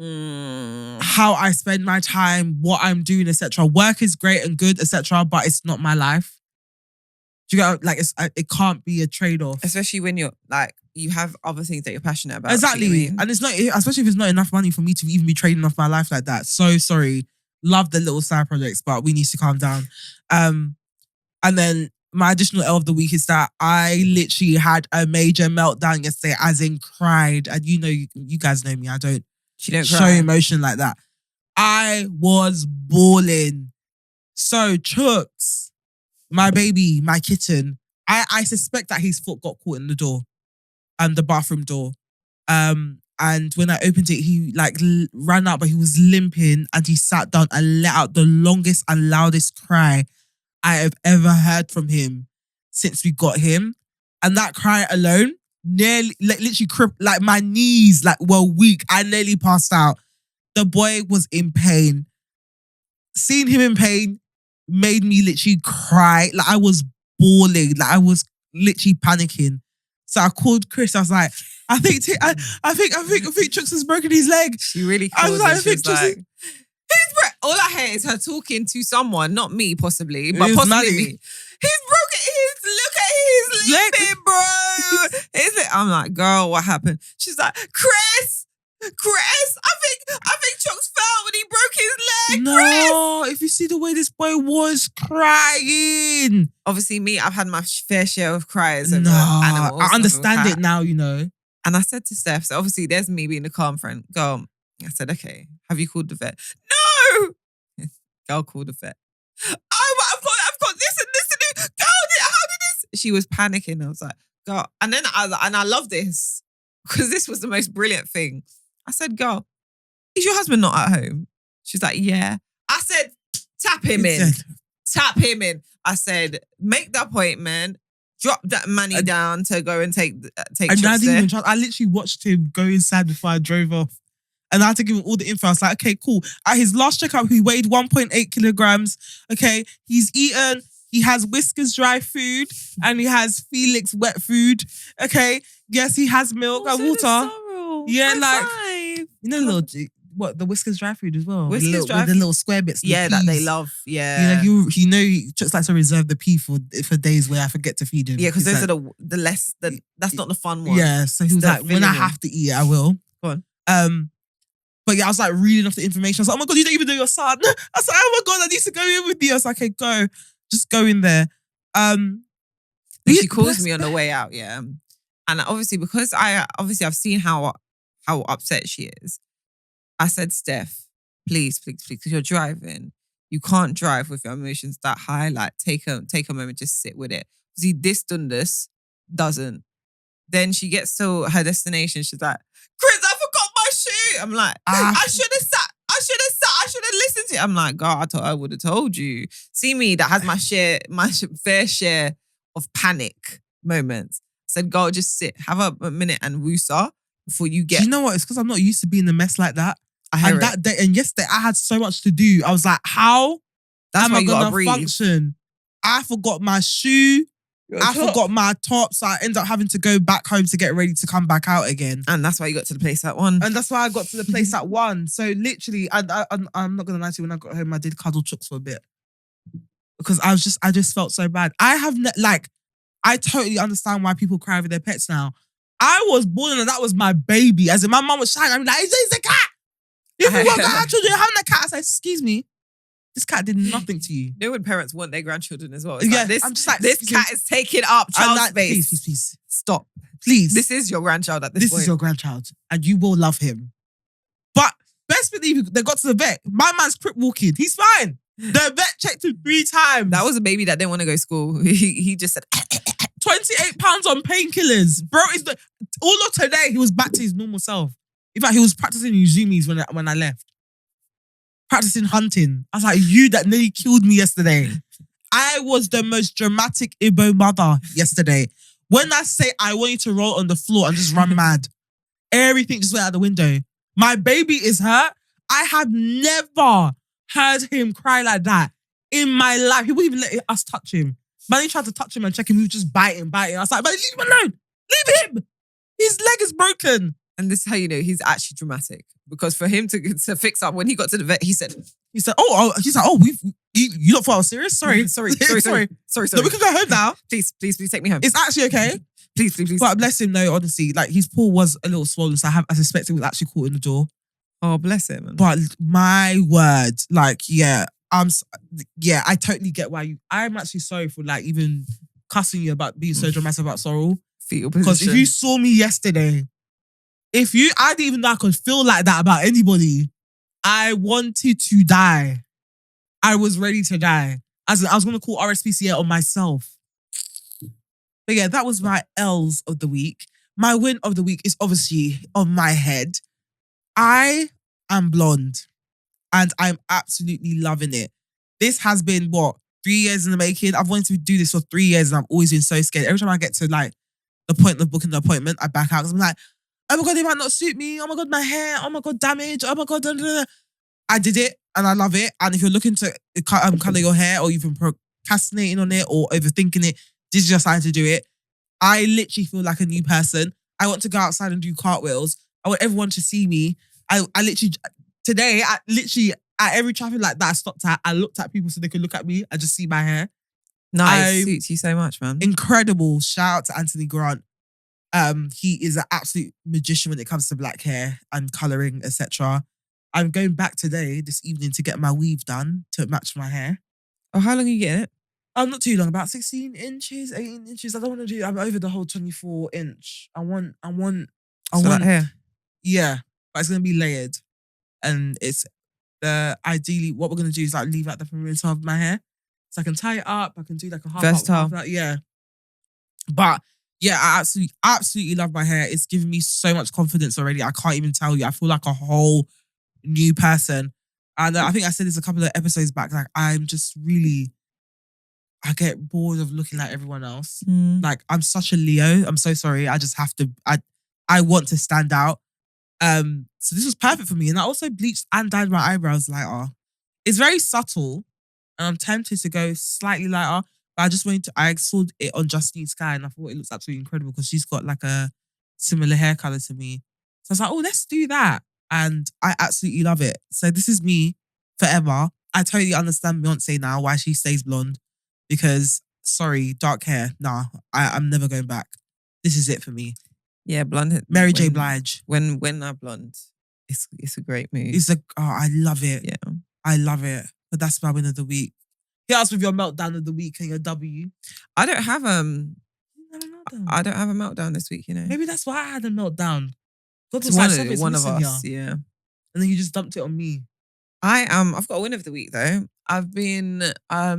Speaker 1: How I spend my time, what I'm doing, etc. Work is great and good, etc. But it's not my life. Do you get like it can't be a trade-off.
Speaker 2: Especially when you're like, you have other things that you're passionate about.
Speaker 1: Exactly.
Speaker 2: You know what I mean?
Speaker 1: And it's not, especially if it's not enough money for me to even be trading off my life like that. So sorry. Love the little side projects, but we need to calm down. And then my additional L of the week is that I literally had a major meltdown yesterday, as in cried. And you guys know me. I don't show emotion like that. I was bawling. So Chooks, my baby, my kitten, I suspect that his foot got caught in the door, the bathroom door. And when I opened it, he like ran out, but he was limping and he sat down and let out the longest and loudest cry I have ever heard from him since we got him. And that cry alone nearly, literally, like my knees were weak. I nearly passed out. The boy was in pain. Seeing him in pain made me literally cry. Like I was bawling. Like I was literally panicking. So I called Chris. I was like, I think Chooks has broken his leg.
Speaker 2: She really called
Speaker 1: I was like,
Speaker 2: She was like, all I hear is her talking to someone, not me possibly, but
Speaker 1: It was
Speaker 2: possibly
Speaker 1: Maddie.
Speaker 2: me. He's broken look at his leg, bro. I'm like, girl, what happened? She's like, Chris, I think Chooks fell when he broke his leg.
Speaker 1: No, if you see the way this boy was crying.
Speaker 2: Obviously, me, I've had my fair share of cries over
Speaker 1: No,
Speaker 2: animals.
Speaker 1: I understand it now, you know.
Speaker 2: And I said to Steph, so obviously there's me being the calm friend. Girl, I said, okay, have you called the vet? No! Girl called the vet. I've got this and this and this. Girl, how did this? She was panicking. I was like, girl. And then I love this because this was the most brilliant thing. I said, girl, is your husband not at home? She's like, yeah. I said, tap him in. Tap him in. I said, make the appointment. Drop that money down to go and take trips there.
Speaker 1: I literally watched him go inside before I drove off. And I had to give him all the info. I was like, okay, cool. At his last checkup, he weighed 1.8 kilograms. Okay, he's eaten. He has Whisker's dry food. And he has Felix wet food. Okay, yes, he has milk and water. Yeah, the Whisker's dry food as well. With the little square bits.
Speaker 2: Yeah, that they love. Yeah.
Speaker 1: He just likes to reserve the pea for days where I forget to feed him.
Speaker 2: Yeah, because those are that's not the fun one.
Speaker 1: Yeah, so he was like, when I have to eat it, I will.
Speaker 2: Go on.
Speaker 1: But yeah, I was like reading off the information. I was like, oh my God, you don't even know your son. I was like, oh my God, I need to go in with you. I was like, okay, go. Just go in there.
Speaker 2: She calls me on the way out, yeah. And obviously, because I've seen how how upset she is. I said, Steph, please, because you're driving. You can't drive with your emotions that high. Like, take a moment, just sit with it. See, this Dundas doesn't. Then she gets to her destination. She's like, Chris, I forgot my shoe. I'm like, I should have sat. I should have listened to it. I'm like, God, I thought I would have told you. See me, that has my fair share of panic moments. Said, go, just sit, have a minute and woosa before you get.
Speaker 1: Do you know what? It's because I'm not used to being in a mess like that.
Speaker 2: I hear
Speaker 1: and that day, and yesterday I had so much to do. I was like, how am I gonna function? I forgot my shoe. I forgot my top, so I ended up having to go back home to get ready to come back out again.
Speaker 2: And that's why you got to the place at 1.
Speaker 1: And that's why I got to the place at 1. So literally, I'm not gonna lie to you. When I got home, I did cuddle chooks for a bit because I just felt so bad. I totally understand why people cry over their pets now. I was born and that was my baby. As in, my mum was shouting, I'm like, it's a cat. If you want to have children, having a cat. I said, excuse me, this cat did nothing to you.
Speaker 2: You know when parents want their grandchildren as well?
Speaker 1: It's like, I'm just like,
Speaker 2: this cat is taking up child space.
Speaker 1: Please.
Speaker 2: Stop.
Speaker 1: Please.
Speaker 2: This is your grandchild at this point.
Speaker 1: This is your grandchild and you will love him. But best believe they got to the vet. My man's crip walking. He's fine. The vet checked him 3 times.
Speaker 2: That was a baby that didn't want to go to school. He just said,
Speaker 1: £28 on painkillers. Bro, all of today, he was back to his normal self. In fact, he was practicing Uzumis when I left. Practicing hunting. I was like, you that nearly killed me yesterday. I was the most dramatic Igbo mother yesterday. When I say I want you to roll on the floor and just run mad, everything just went out the window. My baby is hurt. I have never heard him cry like that in my life. He wouldn't even let us touch him. Man, he tried to touch him and check him. He was just biting. I was like, man, leave him alone. Leave him. His leg is broken.
Speaker 2: And this is how you know he's actually dramatic. Because for him to fix up, when he got to the vet, he said,
Speaker 1: you not thought I was serious? Sorry.
Speaker 2: Sorry.
Speaker 1: No, we can go home now.
Speaker 2: Please take me home.
Speaker 1: It's actually okay.
Speaker 2: Please.
Speaker 1: But bless him, though, honestly. Like, his paw was a little swollen, so I suspect it was actually caught in the door.
Speaker 2: Oh, bless him.
Speaker 1: But my word, like, I totally get why I'm actually sorry for, like, even cussing you about being so dramatic about sorrow.
Speaker 2: Fetal position.
Speaker 1: Because if you saw me yesterday, I didn't even know I could feel like that about anybody. I wanted to die. I was ready to die. As in, I was going to call RSPCA on myself. But yeah, that was my L's of the week. My win of the week is obviously on my head. I am blonde and I'm absolutely loving it. This has been, 3 years in the making? I've wanted to do this for 3 years and I've always been so scared. Every time I get to like the point of booking the appointment, I back out because I'm like, oh my God, it might not suit me. Oh my God, my hair. Oh my God, damage. Oh my God, da, da, da. I did it and I love it. And if you're looking to colour your hair or you've been procrastinating on it or overthinking it, this is your sign to do it. I literally feel like a new person. I want to go outside and do cartwheels. I want everyone to see me. I literally, today, at every traffic light that I stopped at, I looked at people so they could look at me and just see my hair.
Speaker 2: Nice. Suits you so much, man.
Speaker 1: Incredible. Shout out to Anthony Grant. He is an absolute magician when it comes to black hair and colouring, etc. I'm going back this evening, to get my weave done to match my hair.
Speaker 2: Oh, how long are you getting it?
Speaker 1: Not too long, about 16 inches, 18 inches. I don't want to do, I'm over the whole 24 inch. I want
Speaker 2: hair.
Speaker 1: Yeah, but it's going to be layered. And it's ideally, what we're going to do is like leave out the perimeter of my hair. So I can tie it up, I can do like a half up, yeah. But yeah, I absolutely love my hair. It's given me so much confidence already. I can't even tell you. I feel like a whole new person. And I think I said this a couple of episodes back. Like, I'm just really, I get bored of looking like everyone else. Like, I'm such a Leo. I'm so sorry. I just have to, I want to stand out. So this was perfect for me. And I also bleached and dyed my eyebrows lighter. It's very subtle. And I'm tempted to go slightly lighter. But I saw it on Justine Sky and I thought it looks absolutely incredible because she's got like a similar hair colour to me. So I was like, oh, let's do that. And I absolutely love it. So this is me forever. I totally understand Beyonce now, why she stays blonde. Because, sorry, dark hair, nah, I'm never going back. This is it for me.
Speaker 2: Yeah, blonde.
Speaker 1: Mary J. Blige.
Speaker 2: When they're blonde, it's a great move.
Speaker 1: I love it.
Speaker 2: Yeah.
Speaker 1: I love it. But that's my win of the week. Hit us with your meltdown of the week and your W.
Speaker 2: I don't have a meltdown this week, you know.
Speaker 1: Maybe that's why I had a meltdown. God
Speaker 2: It's
Speaker 1: was like, something's
Speaker 2: one of
Speaker 1: missing
Speaker 2: us,
Speaker 1: here.
Speaker 2: yeah.
Speaker 1: And then you just dumped it on me.
Speaker 2: I've got a win of the week though. I've been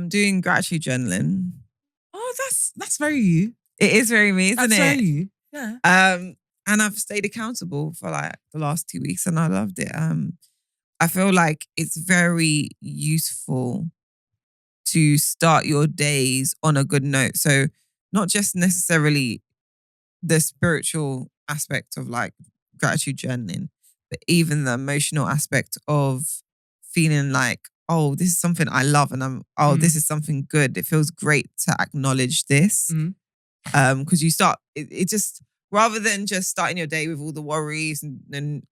Speaker 2: doing gratitude journaling.
Speaker 1: Oh, that's very you.
Speaker 2: It is very me, isn't
Speaker 1: That's very
Speaker 2: it?
Speaker 1: you. Yeah.
Speaker 2: And I've stayed accountable for like the last 2 weeks and I loved it. I feel like it's very useful to start your days on a good note. So not just necessarily the spiritual aspect of like gratitude journaling, but even the emotional aspect of feeling like, oh, this is something I love and this is something good. It feels great to acknowledge this. Because you start, it just, rather than just starting your day with all the worries and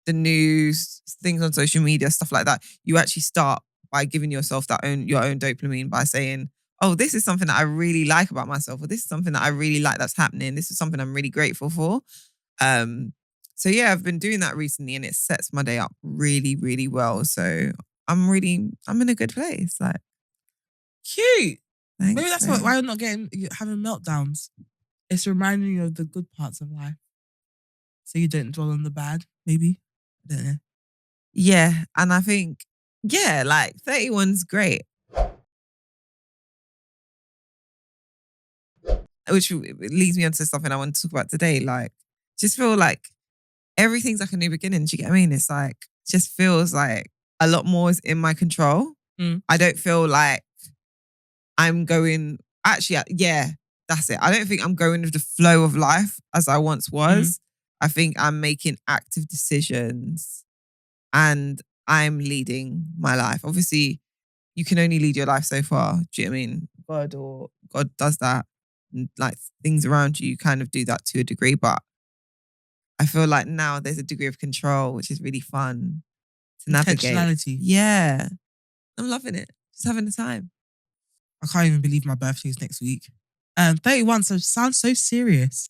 Speaker 2: the news, things on social media, stuff like that, you actually start by giving yourself your own dopamine by saying, oh, this is something that I really like about myself, or this is something that I really like that's happening. This is something I'm really grateful for. So yeah, I've been doing that recently and it sets my day up really, really well. So I'm in a good place. Like,
Speaker 1: cute.
Speaker 2: Thanks,
Speaker 1: Maybe that's why I'm not having meltdowns. It's reminding you of the good parts of life. So you don't dwell on the bad, maybe. I don't know.
Speaker 2: Yeah. And I think, yeah, like 31's great. Which leads me on to something I want to talk about today. Like, just feel like everything's like a new beginning. Do you get what I mean? It's like, just feels like a lot more is in my control. I don't feel like I'm going, actually, yeah, that's it. I don't think I'm going with the flow of life as I once was. I think I'm making active decisions and I'm leading my life. Obviously, you can only lead your life so far. Do you know what I mean? God does that. And like things around you kind of do that to a degree, but I feel like now there's a degree of control, which is really fun to navigate.
Speaker 1: Intentionality.
Speaker 2: Yeah. I'm loving it. Just having the time.
Speaker 1: I can't even believe my birthday is next week. 31, so sounds so serious.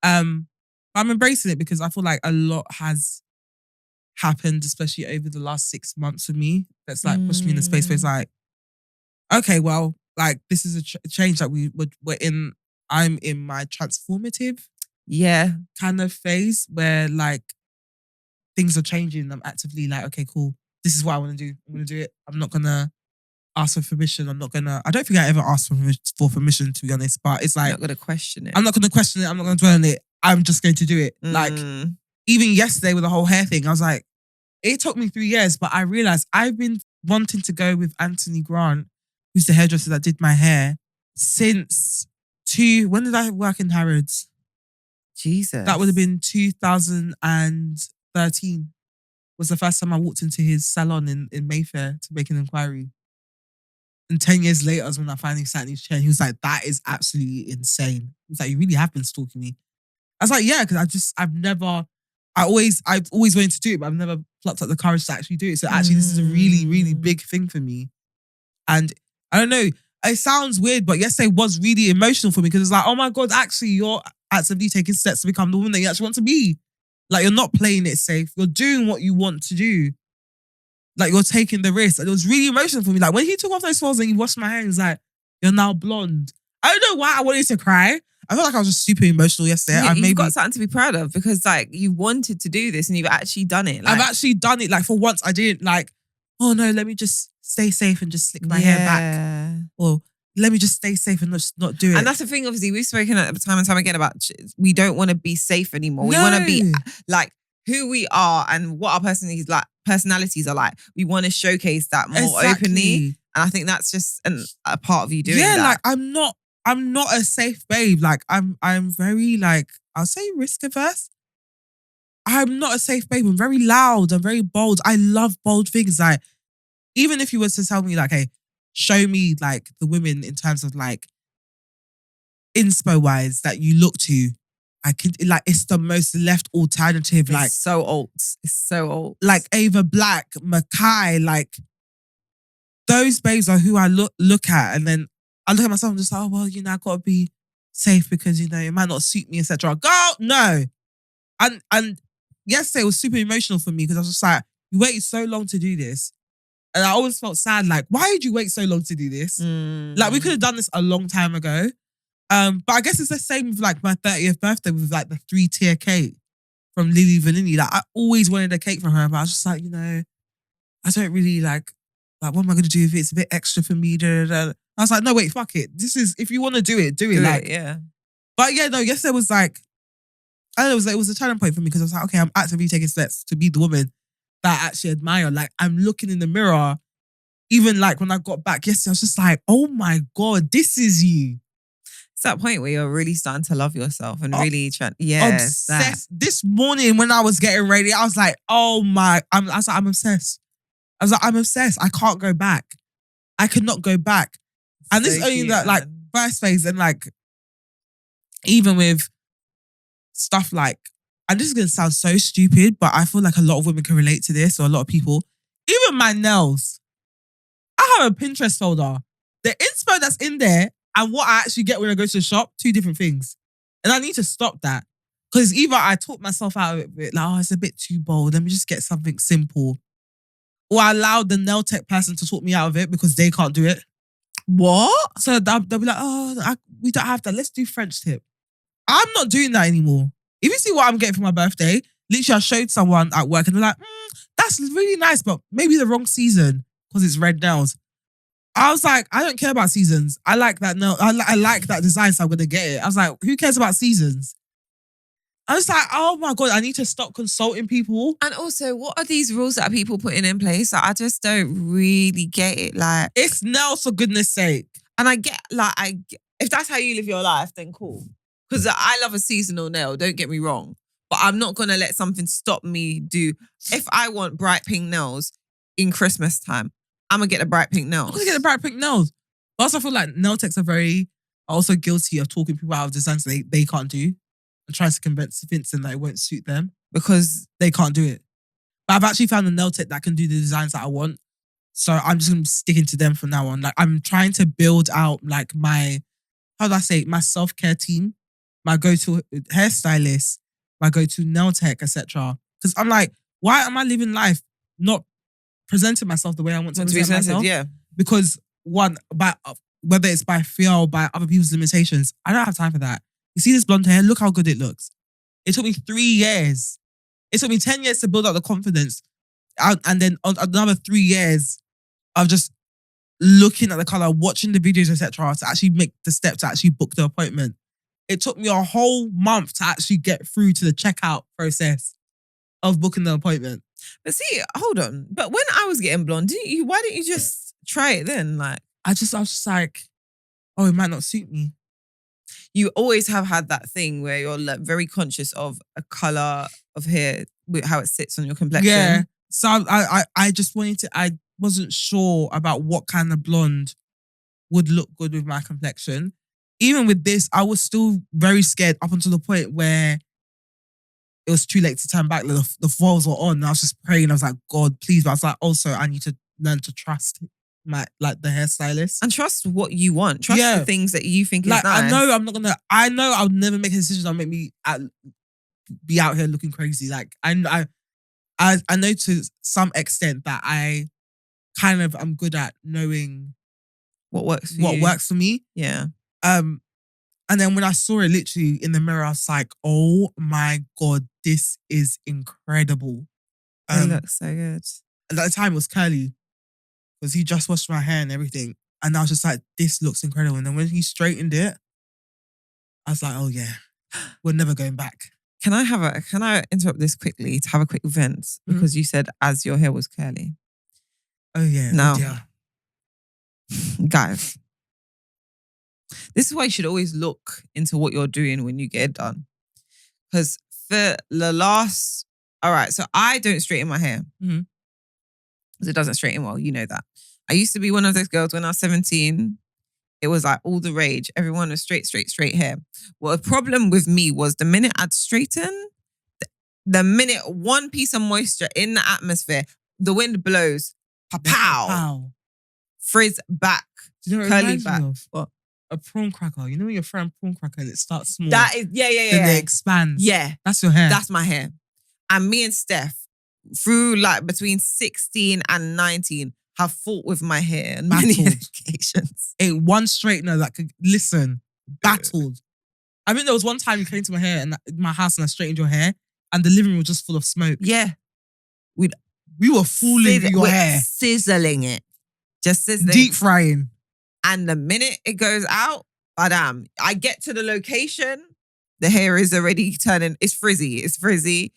Speaker 1: I'm embracing it because I feel like a lot has happened, especially over the last 6 months for me. That's like pushed me in a space where it's like, okay, well, like this is a change that we're in. I'm in my transformative kind of phase where like things are changing. I'm actively like, okay, cool. This is what I want to do. I'm going to do it. I'm not going to ask for permission. I don't think I ever asked for permission, to be honest, but it's like,
Speaker 2: You're not going to question it.
Speaker 1: I'm not going to question it. I'm not going to dwell on it. I'm just going to do it. Like, even yesterday with the whole hair thing, I was like, it took me 3 years, but I realized I've been wanting to go with Anthony Grant, who's the hairdresser that did my hair, since when did I work in Harrods?
Speaker 2: Jesus.
Speaker 1: That would have been 2013. Was the first time I walked into his salon in Mayfair to make an inquiry. And 10 years later was when I finally sat in his chair. He was like, that is absolutely insane. He was like, you really have been stalking me. I was like, yeah, because I've always wanted to do it, but I've never plucked up the courage to actually do it. So actually, this is a really, really big thing for me. And I don't know, it sounds weird, but yesterday was really emotional for me because it's like, oh my God, actually, you're actively taking steps to become the woman that you actually want to be. Like, you're not playing it safe. You're doing what you want to do. Like, you're taking the risk. And it was really emotional for me. Like, when he took off those photos and he washed my hair, he was like, you're now blonde. I don't know why I wanted to cry. I felt like I was just super emotional yesterday.
Speaker 2: You've got something to be proud of because like you wanted to do this and you've actually done it. Like,
Speaker 1: I've actually done it. Like, for once I didn't like, oh no, let me just stay safe and just slick my hair back. Or let me just stay safe and just not do it.
Speaker 2: And that's the thing, obviously, we've spoken time and time again about we don't want to be safe anymore. We want to be like who we are and what our personalities are like. We want to showcase that more openly. And I think that's just a part of you doing that.
Speaker 1: Yeah, like I'm not a safe babe. Like I'm very like, I'll say risk averse. I'm not a safe babe. I'm very loud. I'm very bold. I love bold things. Like, even if you were to tell me like, hey, show me like the women in terms of like inspo wise that you look to, I could like, it's the most left alternative. Like,
Speaker 2: it's so old. It's so old.
Speaker 1: Like Ava Black, Mackay, like those babes are who I look at, and then I look at myself and just like, oh well, I gotta be safe because it might not suit me, etc. Girl, no. And yesterday it was super emotional for me because I was just like, you waited so long to do this. And I always felt sad, like, why did you wait so long to do this? Like, we could have done this a long time ago. But I guess it's the same with like my 30th birthday with like the 3-tier cake. from Lily Vanilli. Like I always wanted a cake from her, but I was just like, I don't really like what am I going to do if it's a bit extra for me? Da, da, da. I was like, no, wait, fuck it. This is, if you want to do it, do it. Like,
Speaker 2: yeah.
Speaker 1: But yeah, no, yesterday was like, I don't know, it was a turning point for me because I was like, okay, I'm actively taking steps to be the woman that I actually admire. Like, I'm looking in the mirror, even like when I got back yesterday, I was just like, oh my God, this is you.
Speaker 2: It's that point where you're really starting to love yourself and really trying,
Speaker 1: obsessed. This morning when I was getting ready, I was like, oh my, I was like, I'm obsessed. I was like, I'm obsessed. I can't go back. I could not go back. And this is only that like first phase, and like even with stuff like, and this is gonna sound so stupid, but I feel like a lot of women can relate to this, or a lot of people. Even my nails. I have a Pinterest folder. The inspo that's in there and what I actually get when I go to the shop, two different things. And I need to stop that. Because either I talk myself out of it, like, oh, it's a bit too bold. Let me just get something simple. Or I allow the nail tech person to talk me out of it because they can't do it.
Speaker 2: What?
Speaker 1: So they'll be like, oh, we don't have that. Let's do French tip. I'm not doing that anymore. If you see what I'm getting for my birthday, literally I showed someone at work and they're like, that's really nice, but maybe the wrong season because it's red nails. I was like, I don't care about seasons. I like that nail. I like that design, so I'm going to get it. I was like, who cares about seasons? I was like, oh my God, I need to stop consulting people.
Speaker 2: And also, what are these rules that people putting in place? Like, I just don't really get it. Like,
Speaker 1: it's nails for goodness sake.
Speaker 2: And I get, like, if that's how you live your life, then cool. Because I love a seasonal nail, don't get me wrong. But I'm not going to let something stop me do. If I want bright pink nails in Christmas time, I'm going to get the bright pink nails.
Speaker 1: I'm going to get the bright pink nails. But I also feel like nail techs are also guilty of talking people out of designs they can't do. And tries to convince them that it won't suit them because they can't do it. But I've actually found a nail tech that can do the designs that I want. So I'm just going to be sticking to them from now on. Like I'm trying to build out like my self-care team, my go-to hairstylist, my go-to nail tech, etc. Because I'm like, why am I living life not presenting myself the way I want to present myself?
Speaker 2: Yeah.
Speaker 1: Because one, whether it's by fear or by other people's limitations, I don't have time for that. You see this blonde hair? Look how good it looks. It took me 3 years. It took me 10 years to build up the confidence. And then another 3 years of just looking at the color, watching the videos, etc., to actually make the step to actually book the appointment. It took me a whole month to actually get through to the checkout process of booking the appointment.
Speaker 2: But see, hold on. But when I was getting blonde, why didn't you just try it then? Like,
Speaker 1: I was just like, oh, it might not suit me.
Speaker 2: You always have had that thing where you're like very conscious of a color of hair, with how it sits on your complexion.
Speaker 1: Yeah. So I just I wasn't sure about what kind of blonde would look good with my complexion. Even with this, I was still very scared up until the point where it was too late to turn back. The foils were on. And I was just praying. I was like, God, please. But I was like, also, I need to learn to trust the hairstylist.
Speaker 2: And trust what you want. Trust the things that you think is nice.
Speaker 1: I know I'll never make a decision that'll make me be out here looking crazy. Like, I know to some extent that I kind of am good at knowing
Speaker 2: what works for
Speaker 1: me.
Speaker 2: Yeah.
Speaker 1: And then when I saw it literally in the mirror, I was like, oh my God, this is incredible.
Speaker 2: It looks so good.
Speaker 1: And at the time it was curly because he just washed my hair and everything. And I was just like, this looks incredible. And then when he straightened it, I was like, oh yeah, we're never going back.
Speaker 2: Can I interrupt this quickly to have a quick vent? Because you said as your hair was curly.
Speaker 1: Oh yeah.
Speaker 2: Now,
Speaker 1: oh, yeah.
Speaker 2: Guys, this is why you should always look into what you're doing when you get it done. Because for the last, all right, so I don't straighten my hair. Because it doesn't straighten well, you know that. I used to be one of those girls when I was 17. It was like all the rage. Everyone was straight hair. Well, the problem with me was the minute I'd straighten, the minute one piece of moisture in the atmosphere, the wind blows, pow, frizz back,
Speaker 1: Do you know what
Speaker 2: curly
Speaker 1: it reminds
Speaker 2: back.
Speaker 1: me of? What? A prawn cracker. You know when you're frying prawn cracker and it starts small?
Speaker 2: That is, yeah.
Speaker 1: Then it expands.
Speaker 2: Yeah.
Speaker 1: That's your hair.
Speaker 2: That's my hair. And me and Steph, through like between 16 and 19, have fought with my hair on many occasions.
Speaker 1: One straightener that could battled. I mean, there was one time you came to my house and I straightened your hair and the living room was just full of smoke.
Speaker 2: Yeah.
Speaker 1: We were fooling with your hair.
Speaker 2: Sizzling it. Just sizzling.
Speaker 1: Deep frying.
Speaker 2: And the minute it goes out, badam, I get to the location, the hair is already turning, it's frizzy.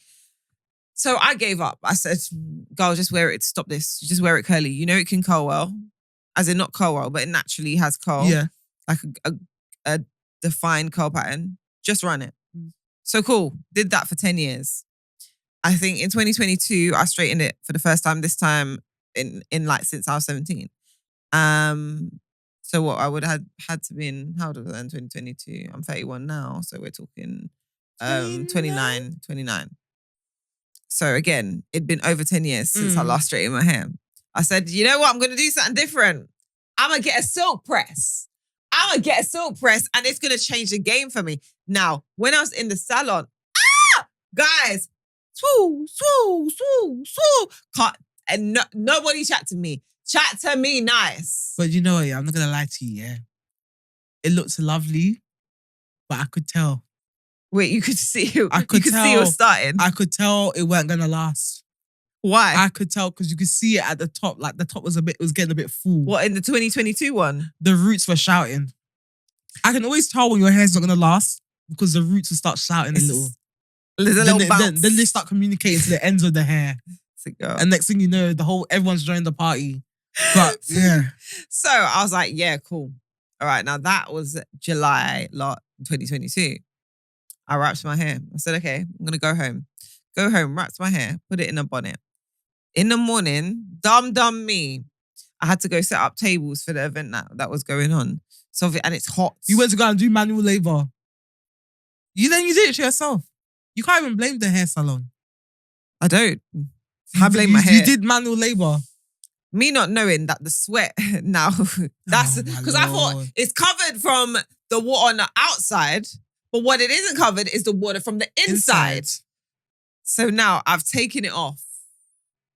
Speaker 2: So I gave up. I said, girl, just wear it. Stop this. Just wear it curly. You know it can curl well. As in not curl well, but it naturally has curl.
Speaker 1: Yeah.
Speaker 2: Like a defined curl pattern. Just run it. So cool. Did that for 10 years. I think in 2022, I straightened it for the first time, this time in like since I was 17. So what I would have had to be in, how old was I in 2022? I'm 31 now. So we're talking 29. So again, it'd been over 10 years since I last straightened my hair. I said, you know what? I'm going to do something different. I'm going to get a silk press. And it's going to change the game for me. Now, when I was in the salon, guys, swoo. And nobody chat to me. Chat to me nice.
Speaker 1: But you know what, I'm not going to lie to you, yeah? It looked lovely, but I could tell.
Speaker 2: Wait, you could see it.
Speaker 1: I could tell,
Speaker 2: see it was starting.
Speaker 1: I could tell it weren't going to last.
Speaker 2: Why?
Speaker 1: I could tell because you could see it at the top. Like the top was getting a bit full.
Speaker 2: What, in the 2022 one?
Speaker 1: The roots were shouting. I can always tell when your hair's not going to last because the roots will start shouting a little.
Speaker 2: There's a little bounce.
Speaker 1: Then they start communicating to the ends of the hair.
Speaker 2: Go.
Speaker 1: And next thing you know, everyone's joined the party. But yeah.
Speaker 2: So I was like, yeah, cool. All right, now that was July 2022. I wrapped my hair. I said, okay, I'm going to go home. Go home, wrapped my hair, put it in a bonnet. In the morning, dumb me, I had to go set up tables for the event that was going on. So, and it's hot.
Speaker 1: You went to go and do manual labor. You did it to yourself. You can't even blame the hair salon.
Speaker 2: I don't. I blame my hair.
Speaker 1: You did manual labor.
Speaker 2: Me not knowing that the sweat now, that's because I thought it's covered from the water on the outside, but what it isn't covered is the water from the inside. So now I've taken it off.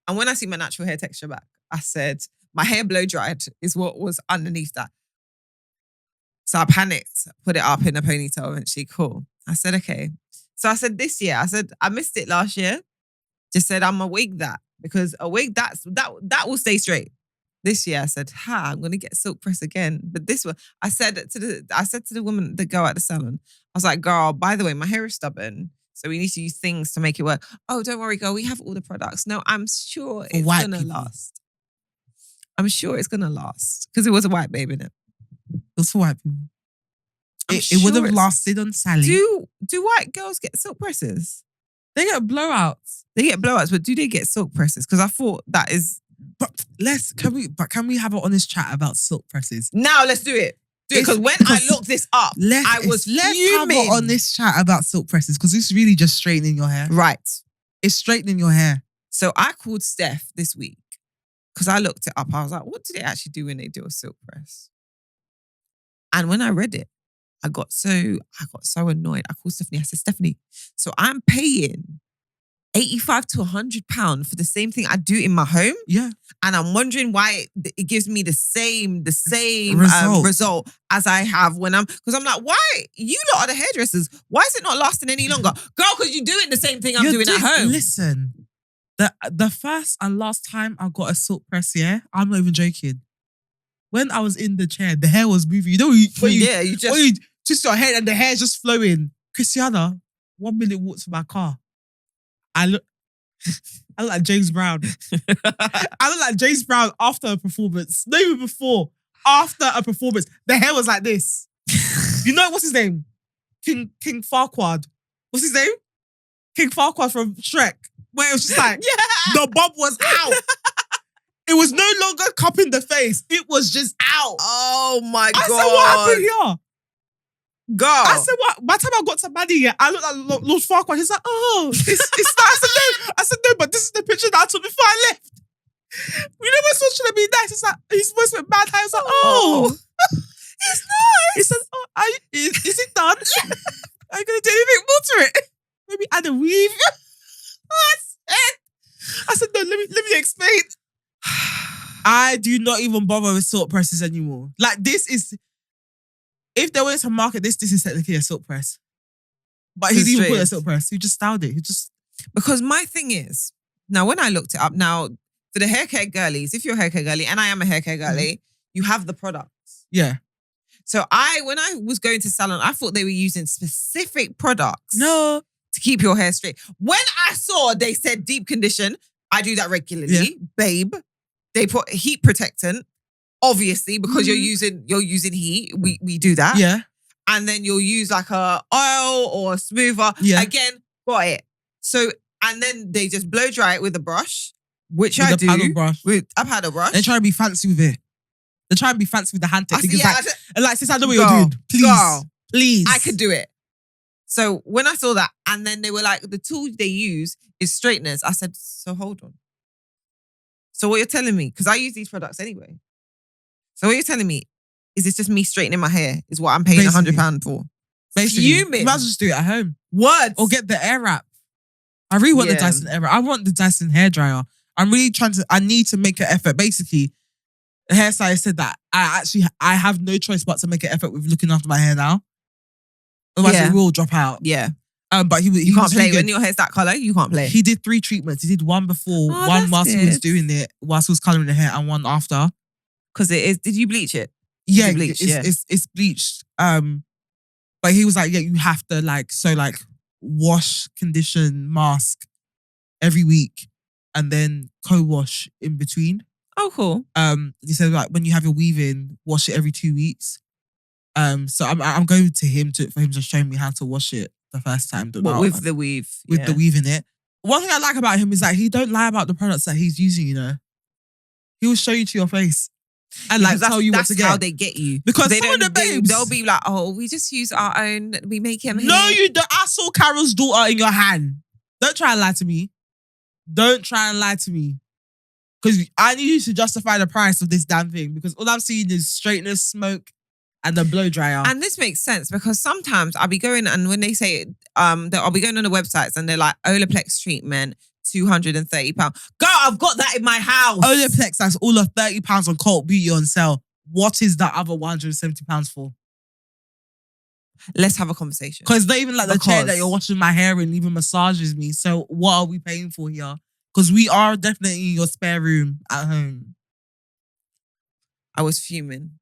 Speaker 2: And when I see my natural hair texture back, I said, my hair blow dried is what was underneath that. So I panicked, put it up in a ponytail eventually. Cool. I said, okay. So I said this year, I missed it last year. Just said, I'm a wig that. Because a wig, that will stay straight. This year I said, I'm going to get silk press again. But this one, I said to the woman, the girl at the salon, I was like, girl, by the way, my hair is stubborn. So we need to use things to make it work. Oh, don't worry, girl. We have all the products. No, I'm sure it's going to last. I'm sure it's going to last. Because it was a white babe in it.
Speaker 1: It was for white people. It would have lasted on Sally.
Speaker 2: Do white girls get silk presses?
Speaker 1: They get blowouts.
Speaker 2: But do they get silk presses? Because I thought that is...
Speaker 1: But can we have an honest chat about silk presses?
Speaker 2: Now let's do it. Because when I looked this up, I was
Speaker 1: let's
Speaker 2: fuming.
Speaker 1: have an honest chat about silk presses because it's really just straightening your hair.
Speaker 2: Right.
Speaker 1: It's straightening your hair.
Speaker 2: So I called Steph this week because I looked it up. I was like, what do they actually do when they do a silk press? And when I read it, I got so annoyed. I called Stephanie. I said, Stephanie, so I'm paying £85 to £100 for the same thing I do in my home.
Speaker 1: Yeah.
Speaker 2: And I'm wondering why it gives me the same result as I have when because I'm like, why? You lot are the hairdressers. Why is it not lasting any longer? Girl, because you're doing the same thing I'm doing at home.
Speaker 1: Listen, the first and last time I got a silk press, yeah, I'm not even joking. When I was in the chair, the hair was moving. You know when you twist your head and the hair's just flowing. Christiana, 1 minute walked to my car. I look like James Brown. I look like James Brown after a performance. Not even before. After a performance. The hair was like this. You know, what's his name? King Farquaad. What's his name? King Farquaad from Shrek. Where it was just like, the bob was out. It was no longer cupping the face. It was just out.
Speaker 2: Oh my God.
Speaker 1: I said, what happened here?
Speaker 2: Girl.
Speaker 1: I said, what? By the time I got to Maddie, I looked like Lord Farquaad. He's like, oh, it's nice. I said, no, but this is the picture that I took before I left. You know what's supposed to be nice? It's like, he's supposed to be mad high. I was like, oh. It's nice. He said, oh, is it done? Are you going to do anything more to it? Maybe add a weave? I said, no, let me explain. I do not even bother with silk presses anymore. Like, this is... If there was to market this is technically a silk press. But he didn't even put a silk press. He just styled it. He just
Speaker 2: Because my thing is, now when I looked it up, now for the hair care girlies, if you're a hair care girly, and I am a hair care girly, you have the products.
Speaker 1: Yeah.
Speaker 2: So when I was going to salon, I thought they were using specific products.
Speaker 1: No.
Speaker 2: To keep your hair straight. When I saw they said deep condition, I do that regularly, babe. They put heat protectant, obviously, because you're using heat. We do that.
Speaker 1: Yeah.
Speaker 2: And then you'll use like a oil or a smoother.
Speaker 1: Yeah.
Speaker 2: Again, got it. So, and then they just blow dry it with a brush, which
Speaker 1: With
Speaker 2: I
Speaker 1: a
Speaker 2: do.
Speaker 1: paddle brush.
Speaker 2: With a paddle brush.
Speaker 1: They're trying to be fancy with it. They're trying to be fancy with the hand technique. Since I know what you're doing, please.
Speaker 2: I could do it. So when I saw that, and then they were like, the tool they use is straighteners. I said, so hold on. So what you're telling me, because I use these products anyway. So what you're telling me is it's just me straightening my hair is what I'm paying £100 for.
Speaker 1: Basically, you might as well just do it at home.
Speaker 2: What?
Speaker 1: Or get the air wrap. I really want the Dyson air wrap. I want the Dyson hairdryer. I'm really I need to make an effort. Basically, the hairstylist said that I have no choice but to make an effort with looking after my hair now. Otherwise, it will drop out.
Speaker 2: Yeah.
Speaker 1: But he
Speaker 2: can't play when your hair's that colour. You can't play.
Speaker 1: He did 3 treatments. He did one before, one whilst he was doing it, whilst he was colouring the hair, and one after.
Speaker 2: Because it is. Did you bleach it?
Speaker 1: Yeah, it's bleached. But he was like, yeah, you have to wash, condition, mask every week, and then co-wash in between.
Speaker 2: Oh, cool.
Speaker 1: He said like when you have your weave-in, wash it every 2 weeks. So I'm going to him for him to show me how to wash it the first time.
Speaker 2: With the weave?
Speaker 1: With the weave in it. One thing I like about him is that he don't lie about the products that he's using, you know. He will show you to your face. And tell you what to get.
Speaker 2: That's how they get you.
Speaker 1: Because some of the babes,
Speaker 2: they'll be like, oh, we just use our own, we make him
Speaker 1: No, you don't. I saw Carol's daughter in your hand. Don't try and lie to me. Don't try and lie to me. Because I need you to justify the price of this damn thing. Because all I'm seeing is straightness, smoke, and the blow dryer.
Speaker 2: And this makes sense because sometimes I'll be going, and when they say, I'll be going on the websites and they're like, Olaplex treatment, £230. Girl, I've got that in my house.
Speaker 1: Olaplex, that's all of £30 on Cult Beauty on sale. What is that other £170 for?
Speaker 2: Let's have a conversation.
Speaker 1: Because it's not even like the chair that you're washing my hair in even massages me. So what are we paying for here? Because we are definitely in your spare room at home.
Speaker 2: I was fuming.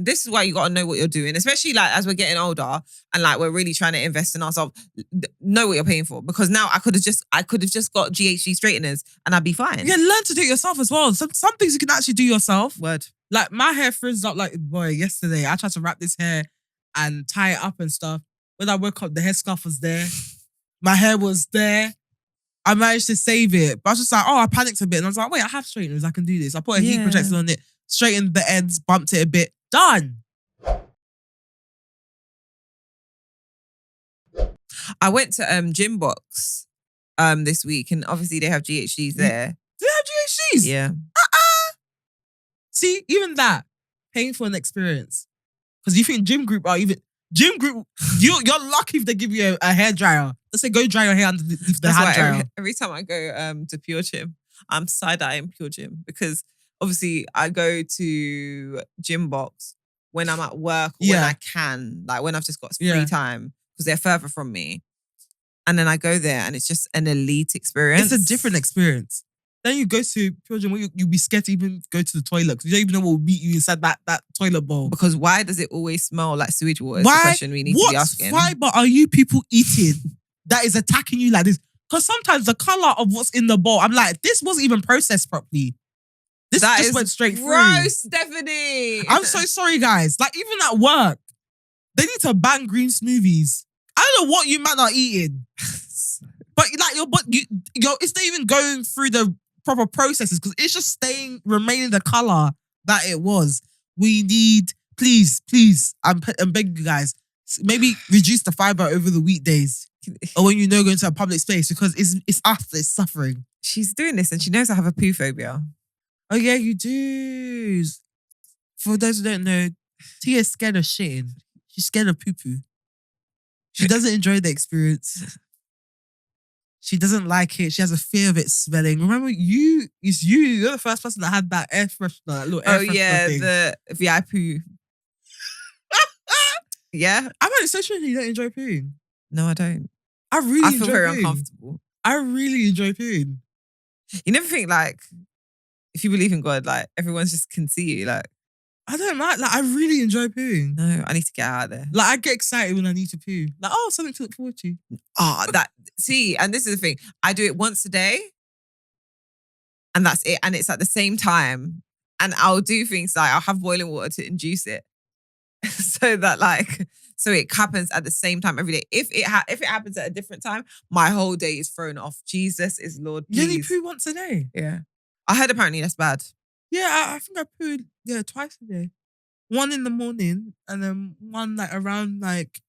Speaker 2: This is why you got to know what you're doing, especially as we're getting older and we're really trying to invest in ourselves. Know what you're paying for, because now I could have just got GHD straighteners and I'd be fine.
Speaker 1: Yeah, learn to do it yourself as well. Some things you can actually do yourself.
Speaker 2: Word.
Speaker 1: Like my hair frizzed up yesterday. I tried to wrap this hair and tie it up and stuff. When I woke up, the headscarf was there. My hair was there. I managed to save it, but I was just like, I panicked a bit, and I was like, wait, I have straighteners. I can do this. I put a heat protector on it. Straightened the ends, bumped it a bit. Done.
Speaker 2: I went to Gymbox this week, and obviously they have GHDs there.
Speaker 1: Do they have GHDs?
Speaker 2: Yeah.
Speaker 1: See, even that, paying for an experience. Because you think Gym Group, you're lucky if they give you a hairdryer. Let's say go dry your hair underneath the hand dryer.
Speaker 2: Every time I go to Pure Gym, I'm side-eyeing Pure Gym because obviously I go to Gymbox when I'm at work or when I can, when I've just got free time because they're further from me. And then I go there and it's just an elite experience.
Speaker 1: It's a different experience. Then you go to Pure Gym where you'll be scared to even go to the toilet because you don't even know what will meet you inside that toilet bowl.
Speaker 2: Because why does it always smell like sewage water? Is the question we need to be asking.
Speaker 1: What fiber are you people eating that is attacking you like this? Because sometimes the colour of what's in the bowl, I'm like, this wasn't even processed properly. This just went straight through.
Speaker 2: Gross, Stephanie.
Speaker 1: I'm so sorry, guys. Even at work, they need to ban green smoothies. I don't know what you man are eating. But it's not even going through the proper processes because it's just remaining the colour that it was. We need, please, I'm begging you guys, maybe reduce the fibre over the weekdays or when going to a public space because it's us that's suffering.
Speaker 2: She's doing this and she knows I have a poo phobia.
Speaker 1: Oh yeah, you do. For those who don't know, Tia's scared of shitting. She's scared of poo-poo. She doesn't enjoy the experience. She doesn't like it. She has a fear of it smelling. Remember, you're the first person that had that air freshener, that little air freshener thing.
Speaker 2: The VIP. Yeah?
Speaker 1: I'm not so sure you don't enjoy pooing.
Speaker 2: No, I don't.
Speaker 1: I feel
Speaker 2: very uncomfortable.
Speaker 1: I really enjoy pooing.
Speaker 2: You never think like, if you believe in God, like everyone's just can see you. Like,
Speaker 1: I don't like I really enjoy pooing.
Speaker 2: no, I need to get out of there.
Speaker 1: Like I get excited when I need to poo. Like, oh, something to look forward to.
Speaker 2: See, and this is the thing. I do it once a day. And that's it. And it's at the same time. And I'll do things like I'll have boiling water to induce it. So it happens at the same time every day. If it happens at a different time, my whole day is thrown off. Jesus is Lord.
Speaker 1: You only
Speaker 2: Please.
Speaker 1: poo once a day?
Speaker 2: Yeah. I heard apparently that's bad.
Speaker 1: Yeah, I think I pooed twice a day. One in the morning and then one like around like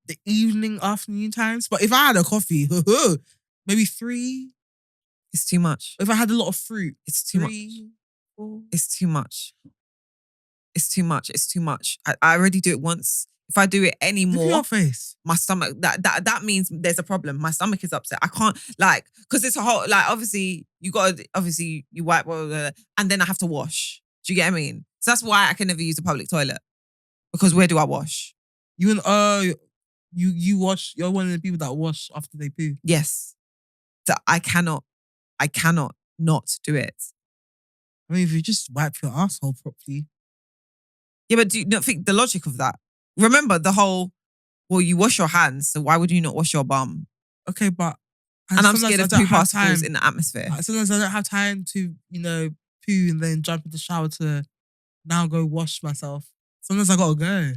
Speaker 1: the evening, afternoon times. But if I had a coffee, maybe 3.
Speaker 2: It's too much.
Speaker 1: If I had a lot of fruit,
Speaker 2: it's too
Speaker 1: 3,
Speaker 2: much.
Speaker 1: 4.
Speaker 2: It's too much. It's too much. It's too much. I already do it once. If I do it anymore,
Speaker 1: look at your face.
Speaker 2: My stomach, that means there's a problem. My stomach is upset. I can't because it's a whole, obviously you wipe, blah, blah, blah, and then I have to wash. Do you get what I mean? So that's why I can never use a public toilet. Because where do I wash?
Speaker 1: You wash, you're one of the people that wash after they poo.
Speaker 2: Yes. So I cannot not do it.
Speaker 1: I mean, if you just wipe your asshole properly.
Speaker 2: Yeah, but do you not think the logic of that? Remember the whole, well, you wash your hands, so why would you not wash your bum?
Speaker 1: Okay, but...
Speaker 2: And I'm scared of poo particles in the atmosphere.
Speaker 1: Sometimes I don't have time to, poo and then jump in the shower to now go wash myself. Sometimes I gotta go.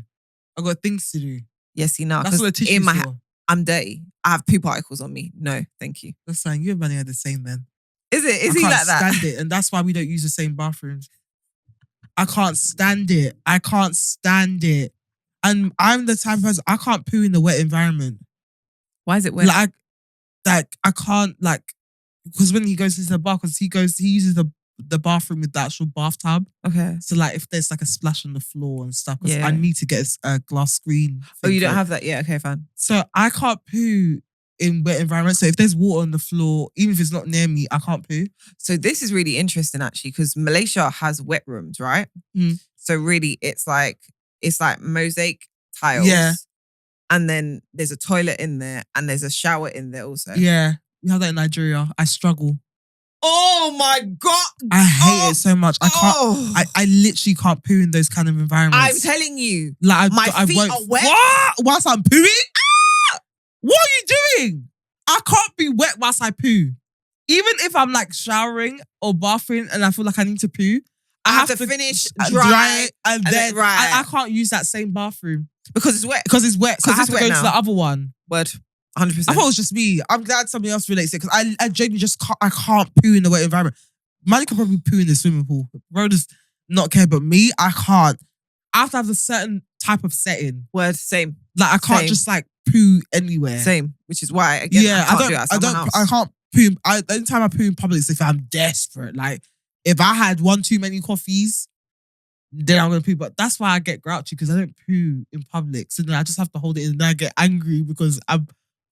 Speaker 1: I got things to do.
Speaker 2: Yeah, see now,
Speaker 1: that's what the tissue's for.
Speaker 2: I'm dirty. I have poo particles on me. No, thank you.
Speaker 1: That's fine. You and Manny are the same then.
Speaker 2: Is it? Is he like that?
Speaker 1: I can't stand it, and that's why we don't use the same bathrooms. I can't stand it. And I'm the type of person, I can't poo in the wet environment.
Speaker 2: Why is it wet?
Speaker 1: I can't, because when he goes into the bar, because he uses the bathroom with the actual bathtub.
Speaker 2: Okay.
Speaker 1: So if there's a splash on the floor and stuff, because I need to get a glass screen.
Speaker 2: Oh, you don't have that? Yeah, okay, fine.
Speaker 1: So I can't poo in wet environments. So if there's water on the floor, even if it's not near me, I can't poo.
Speaker 2: So this is really interesting actually, because Malaysia has wet rooms, right?
Speaker 1: Mm.
Speaker 2: So really it's like mosaic tiles.
Speaker 1: Yeah.
Speaker 2: And then there's a toilet in there and there's a shower in there also.
Speaker 1: Yeah. We have that in Nigeria. I struggle.
Speaker 2: Oh my God.
Speaker 1: I hate it so much. I can't. I literally can't poo in those kind of environments.
Speaker 2: I'm telling you.
Speaker 1: My
Speaker 2: feet are wet.
Speaker 1: What? Whilst I'm pooing? What are you doing? I can't be wet whilst I poo. Even if I'm showering or bathing and I feel like I need to poo, I have to finish dry it and then I can't use that same bathroom.
Speaker 2: Because it's wet.
Speaker 1: Because it's wet. So I have to go
Speaker 2: now.
Speaker 1: to the other one.
Speaker 2: Word. 100%.
Speaker 1: I thought it was just me. I'm glad somebody else relates it because I genuinely just can't. I can't poo in the wet environment. Man can probably poo in the swimming pool. Bro does not care, but me, I can't. I have to have a certain type of setting.
Speaker 2: Word. Same.
Speaker 1: I can't just poo anywhere.
Speaker 2: Same. Which is why again, I
Speaker 1: can't poo. The only time I poo in public is if I'm desperate. If I had one too many coffees, then I'm gonna poo. But that's why I get grouchy because I don't poo in public. So then I just have to hold it in and then I get angry because I'm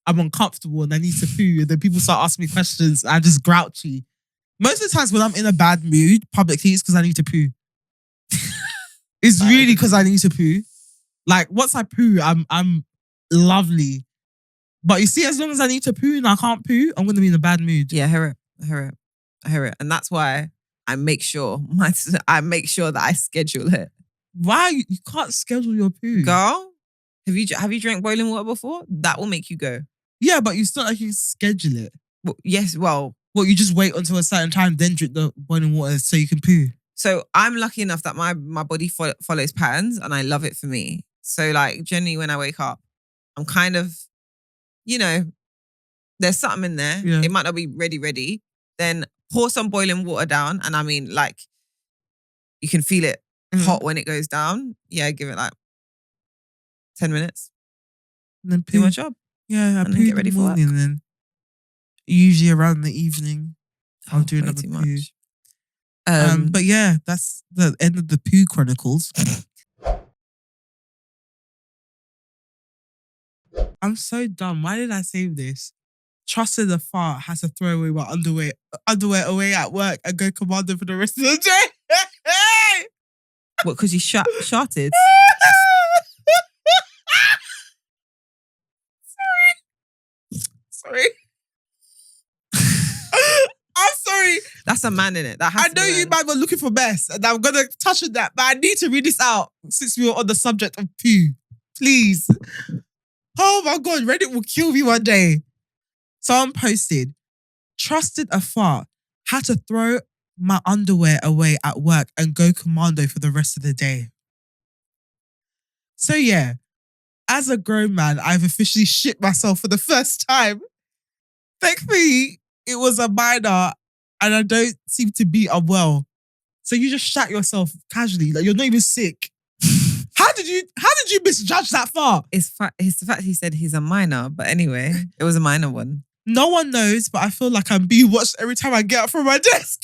Speaker 1: uncomfortable and I need to poo. And then people start asking me questions. I'm just grouchy. Most of the times when I'm in a bad mood publicly, it's because I need to poo. It's really because I need to poo. Once I poo, I'm lovely. But you see, as long as I need to poo and I can't poo, I'm gonna be in a bad mood.
Speaker 2: Yeah, I hear it. And that's why I make sure that I schedule it.
Speaker 1: Why? You can't schedule your poo.
Speaker 2: Girl, have you drank boiling water before? That will make you go.
Speaker 1: Yeah, but you still you schedule it.
Speaker 2: Well, yes, well.
Speaker 1: Well, you just wait until a certain time, then drink the boiling water so you can poo. So
Speaker 2: I'm lucky enough that my body follows patterns and I love it for me. So generally when I wake up, I'm kind of, there's something in there.
Speaker 1: Yeah.
Speaker 2: It might not be ready. Then pour some boiling water down. And I mean, you can feel it hot when it goes down. Yeah, give it 10 minutes.
Speaker 1: And then
Speaker 2: do my job.
Speaker 1: Yeah, I
Speaker 2: poo
Speaker 1: get
Speaker 2: ready
Speaker 1: ready
Speaker 2: for
Speaker 1: for
Speaker 2: work.
Speaker 1: And then usually around the evening, I'll do another
Speaker 2: too
Speaker 1: poo.
Speaker 2: Much.
Speaker 1: But yeah, that's the end of the Poo Chronicles. I'm so dumb. Why did I save this? Trusted the fart has to throw away my underwear away at work and go commando for the rest of the day.
Speaker 2: What, because you sharted?
Speaker 1: Sorry.
Speaker 2: That's a man in it. That has
Speaker 1: I
Speaker 2: to
Speaker 1: know
Speaker 2: be a
Speaker 1: you
Speaker 2: man.
Speaker 1: man were looking for mess, and I'm gonna touch on that, but I need to read this out since we were on the subject of poo. Please. Oh my God, Reddit will kill me one day. Someone posted, trusted a fart, had to throw my underwear away at work and go commando for the rest of the day. So yeah, as a grown man, I've officially shit myself for the first time. Thankfully, it was a minor and I don't seem to be unwell. So you just shat yourself casually, like you're not even sick. How did you misjudge that fart?
Speaker 2: It's the fact he said he's a minor, but anyway, it was a minor one.
Speaker 1: No one knows, but I feel like I'm being watched every time I get up from my desk.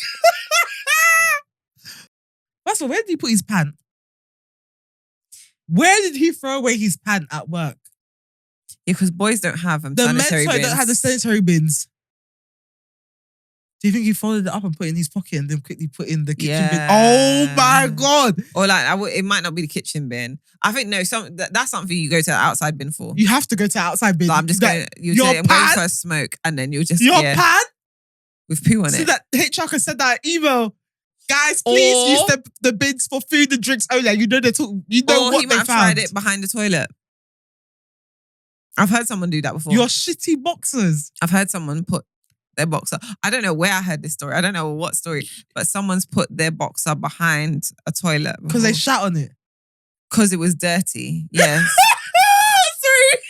Speaker 1: First of all, where did he put his pant? Where did he throw away his pant at work?
Speaker 2: Yeah, because boys don't have
Speaker 1: The
Speaker 2: sanitary
Speaker 1: men's
Speaker 2: bins.
Speaker 1: don't have the sanitary bins. Do you think he folded it up and put it in his pocket and then quickly put in the kitchen bin? Oh my God.
Speaker 2: Or like, it might not be the kitchen bin. I think, no, that's something you go to the outside bin for.
Speaker 1: You have to go to the outside bin.
Speaker 2: Like, I'm just going, I'm going for a smoke and then you'll just,
Speaker 1: your pan?
Speaker 2: With poo on
Speaker 1: See
Speaker 2: it.
Speaker 1: that HR can send that email. Guys, please use the bins for food and drinks only. You know what they found.
Speaker 2: He might have tried it behind the toilet. I've heard someone do that before.
Speaker 1: Your shitty boxers.
Speaker 2: I've heard someone put their boxer. I don't know where I heard this story. I don't know what story, but someone's put their boxer behind a toilet
Speaker 1: because they shat on it.
Speaker 2: Because it was dirty. Yes.
Speaker 1: Sorry.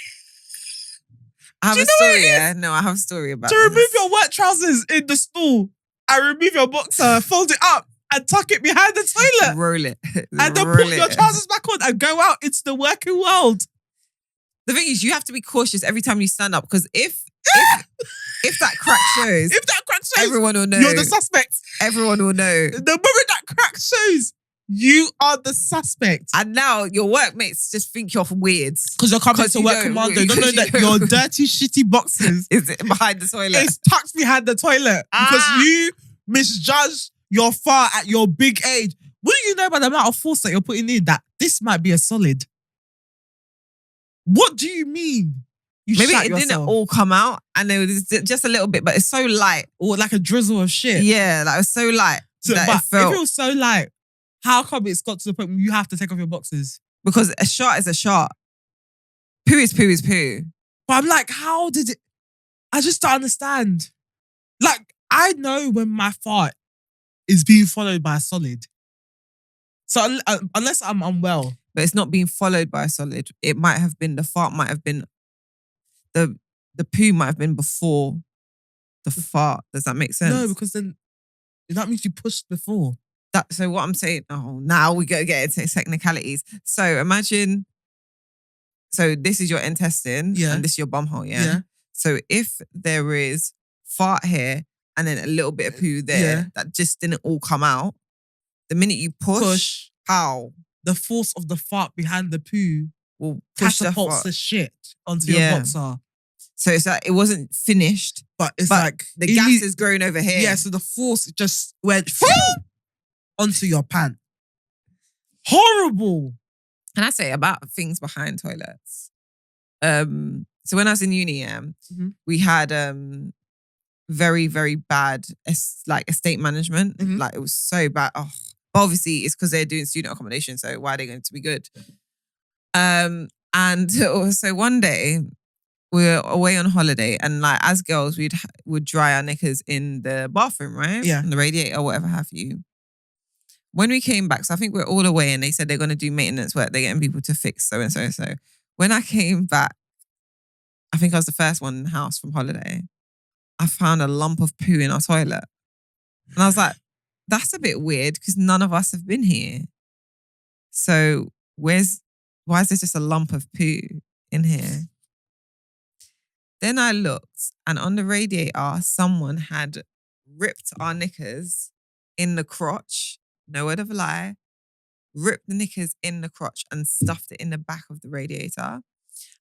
Speaker 2: I have a story. Yeah, no, I have a story about
Speaker 1: to remove your work trousers in the stool and remove your boxer, fold it up and tuck it behind the toilet,
Speaker 2: roll it,
Speaker 1: and then put your trousers back on and go out into the working world.
Speaker 2: The thing is, you have to be cautious every time you stand up because if that crack shows, everyone will know.
Speaker 1: You're the suspect.
Speaker 2: Everyone will know.
Speaker 1: The moment that crack shows, you are the suspect.
Speaker 2: And now your workmates just think you're weird.
Speaker 1: Because you're coming to work commando. You don't know that your dirty, shitty boxes
Speaker 2: is behind the toilet.
Speaker 1: It's tucked behind the toilet. Because you misjudged your fart at your big age. What do you know about the amount of force that you're putting in that this might be a solid? What do you mean?
Speaker 2: Maybe it didn't all come out and there was just a little bit, but it's so light.
Speaker 1: Or like a drizzle of shit.
Speaker 2: Yeah, like it was so light.
Speaker 1: So, but if it was so light, how come it's got to the point where you have to take off your boxes?
Speaker 2: Because a shot is a shot. Poo is poo is poo.
Speaker 1: But I'm like, how did it... I just don't understand. Like, I know when my fart is being followed by a solid. So unless I'm unwell.
Speaker 2: But it's not being followed by a solid. It might have been, the fart might have been, the poo might have been before the fart. Does that make sense?
Speaker 1: No, because then that means you pushed before.
Speaker 2: So what I'm saying, now we go get into technicalities. So imagine, so this is your intestine and this is your bumhole, yeah? So if there is fart here and then a little bit of poo there that just didn't all come out, the minute you push how?
Speaker 1: The force of the fart behind the poo
Speaker 2: will catapults
Speaker 1: the shit onto your boxer.
Speaker 2: So it's like it wasn't finished,
Speaker 1: but like
Speaker 2: the gas is growing over here.
Speaker 1: Yeah, so the force just went onto your pant. Horrible.
Speaker 2: Can I say about things behind toilets? So when I was in uni, we had very, very bad estate management. Like it was so bad. Oh. But obviously, it's because they're doing student accommodation, so why are they going to be good? And so one day, we were away on holiday, and like as girls, would dry our knickers in the bathroom, right?
Speaker 1: Yeah.
Speaker 2: In the radiator or whatever have you. When we came back, so I think we're all away, and they said they're going to do maintenance work. They're getting people to fix so and so and so. When I came back, I think I was the first one in the house from holiday. I found a lump of poo in our toilet. And I was like, that's a bit weird because none of us have been here. So why is there just a lump of poo in here? Then I looked and on the radiator, someone had ripped our knickers in the crotch. No word of a lie. Ripped the knickers in the crotch and stuffed it in the back of the radiator.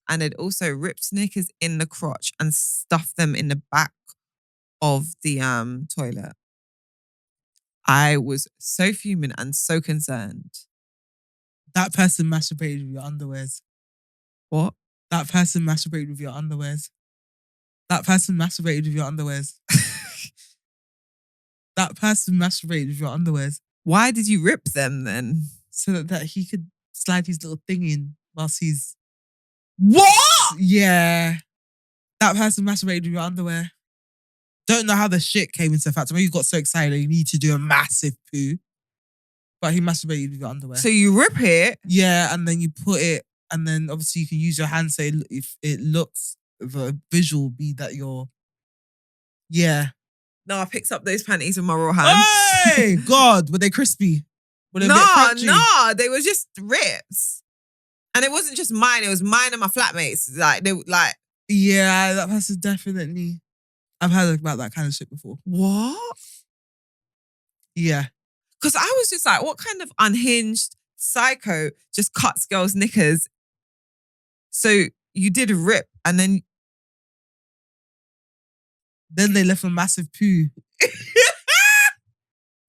Speaker 2: And they'd also ripped knickers in the crotch and stuffed them in the back of the toilet. I was so fuming and so concerned.
Speaker 1: That person masturbated with your underwears.
Speaker 2: What?
Speaker 1: That person masturbated with your underwears. That person masturbated with your underwears. That person masturbated with your underwears.
Speaker 2: Why did you rip them then?
Speaker 1: So that he could slide his little thing in whilst he's...
Speaker 2: What?
Speaker 1: Yeah. That person masturbated with your underwear. Don't know how the shit came into effect. Maybe you got so excited that you need to do a massive poo. But he masturbated with your underwear.
Speaker 2: So you rip it?
Speaker 1: Yeah, and then you put it, and then obviously you can use your hand so if it looks, the visual be that you're... Yeah.
Speaker 2: No, I picked up those panties with my raw hands.
Speaker 1: Hey! God, were they crispy? Were they a bit crunchy?
Speaker 2: No, they were just rips. And it wasn't just mine, it was mine and my flatmates.
Speaker 1: Yeah, that person definitely... I've heard about that kind of shit before.
Speaker 2: What?
Speaker 1: Yeah.
Speaker 2: Because I was just like, what kind of unhinged psycho just cuts girls' knickers? So you did a rip and then...
Speaker 1: Then they left a massive poo.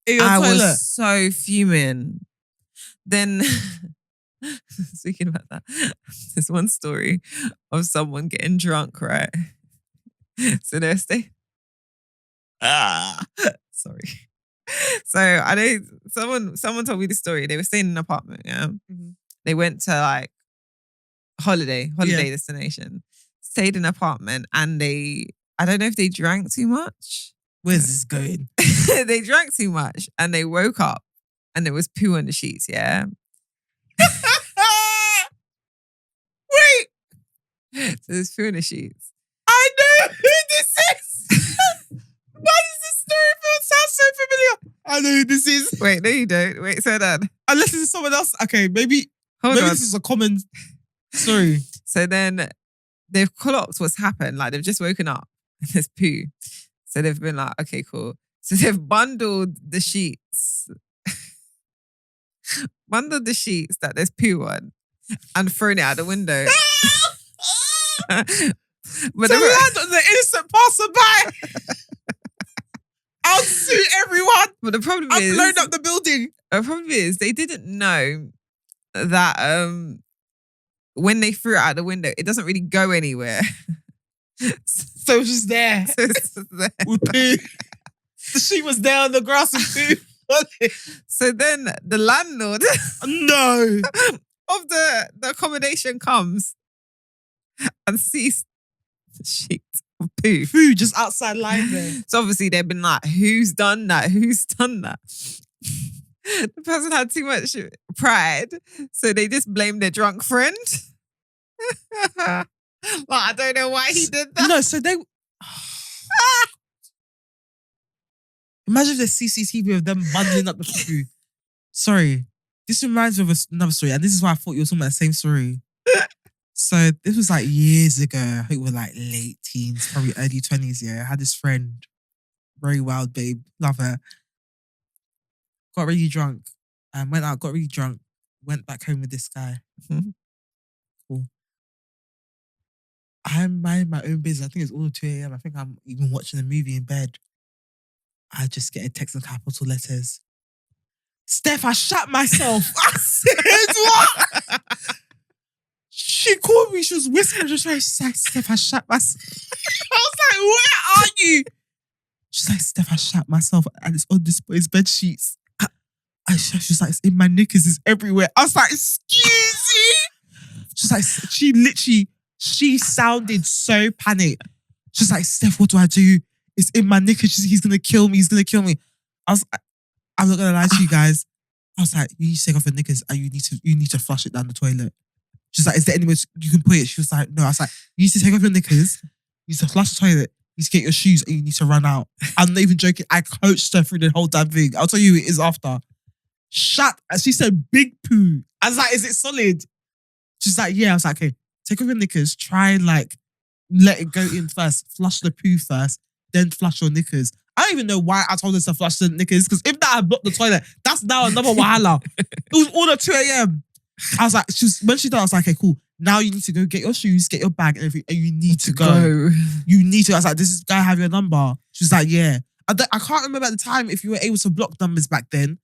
Speaker 1: In your toilet.
Speaker 2: Was so fuming. Then, speaking about that, there's one story of someone getting drunk, right? So they're staying. Sorry. So I know someone told me the story. They were staying in an apartment, yeah. Mm-hmm. They went to like holiday destination, stayed in an apartment, and I don't know if they drank too much.
Speaker 1: Where's this going?
Speaker 2: They drank too much and they woke up and there was poo on the sheets, yeah?
Speaker 1: Wait!
Speaker 2: So there's poo on the sheets.
Speaker 1: I know who this is! Why does this story sound so familiar? I know who this is.
Speaker 2: Wait, no you don't. Wait, so then.
Speaker 1: Unless this is someone else. Okay, maybe this is a common story.
Speaker 2: So then they've clocked what's happened. Like they've just woken up and there's poo. So they've been like, okay, cool. So they've bundled the sheets. Bundled the sheets that there's poo on and thrown it out the window.
Speaker 1: But so we had the innocent passerby. I'll sue everyone.
Speaker 2: But the problem
Speaker 1: I'll
Speaker 2: is...
Speaker 1: blown up the building.
Speaker 2: The problem is they didn't know that when they threw it out the window, it doesn't really go anywhere.
Speaker 1: So it's just there. With poo. The sheet was there on the grass with poo.
Speaker 2: So then the landlord
Speaker 1: no
Speaker 2: of the accommodation comes and sees the sheet of poo.
Speaker 1: Poo just outside lying there.
Speaker 2: So obviously they've been like, who's done that? Who's done that? The person had too much pride, so they just blamed their drunk friend. Well, I don't know why he did that.
Speaker 1: No, so they... Imagine if there's CCTV of them bundling up the poo. Sorry. This reminds me of another story, and this is why I thought you were talking about the same story. So this was like years ago. I think we were like late teens, probably early 20s, yeah. I had this friend, very wild babe, love her. Got really drunk and went out, got really drunk, went back home with this guy. Mm-hmm. Cool. I'm minding my own business. I think it's all 2 a.m. I think I'm even watching a movie in bed. I just get a text in capital letters. Steph, I shat myself. I said, what? She called me. She was whispering. She was like, Steph, I shat myself. I was like, where are you? She's like, Steph, I shat myself. And it's on this boy's bed sheets. She's like, it's in my knickers. It's everywhere. I was like, excuse me? She's like, she sounded so panicked. She's like, Steph, what do I do? It's in my knickers. He's going to kill me. He's going to kill me. I was like, I'm not going to lie to you guys. I was like, you need to take off your knickers and you need to flush it down the toilet. She's like, is there anywhere you can put it? She was like, no. I was like, you need to take off your knickers. You need to flush the toilet. You need to get your shoes and you need to run out. I'm not even joking. I coached her through the whole damn thing. I'll tell you who it is after. And she said, big poo. I was like, is it solid? She's like, yeah. I was like, okay, take off your knickers. Try and like, let it go in first. Flush the poo first. Then flush your knickers. I don't even know why I told her to flush the knickers, because if that had blocked the toilet, that's now another wahala. It was all at 2 a.m. I was like, when she done, I was like, okay, cool. Now you need to go get your shoes, get your bag and everything, and you need to go. You need to. I was like, does this guy have your number? She was like, yeah. I can't remember at the time if you were able to block numbers back then.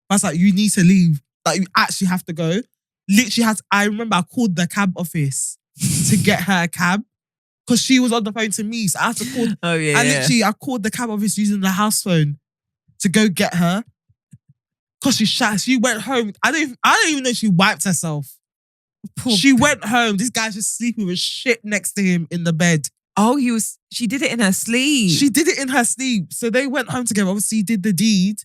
Speaker 1: But I was like, you need to leave. Like, you actually have to go. Literally I remember I called the cab office to get her a cab, because she was on the phone to me. So I had to call.
Speaker 2: Oh, yeah.
Speaker 1: And literally, I called the cab office using the house phone to go get her. Because she went home. I don't even know if she wiped herself. She went home. This guy's just sleeping with shit next to him in the bed.
Speaker 2: Oh, she did it in her sleep.
Speaker 1: She did it in her sleep. So they went home together. Obviously, he did the deed.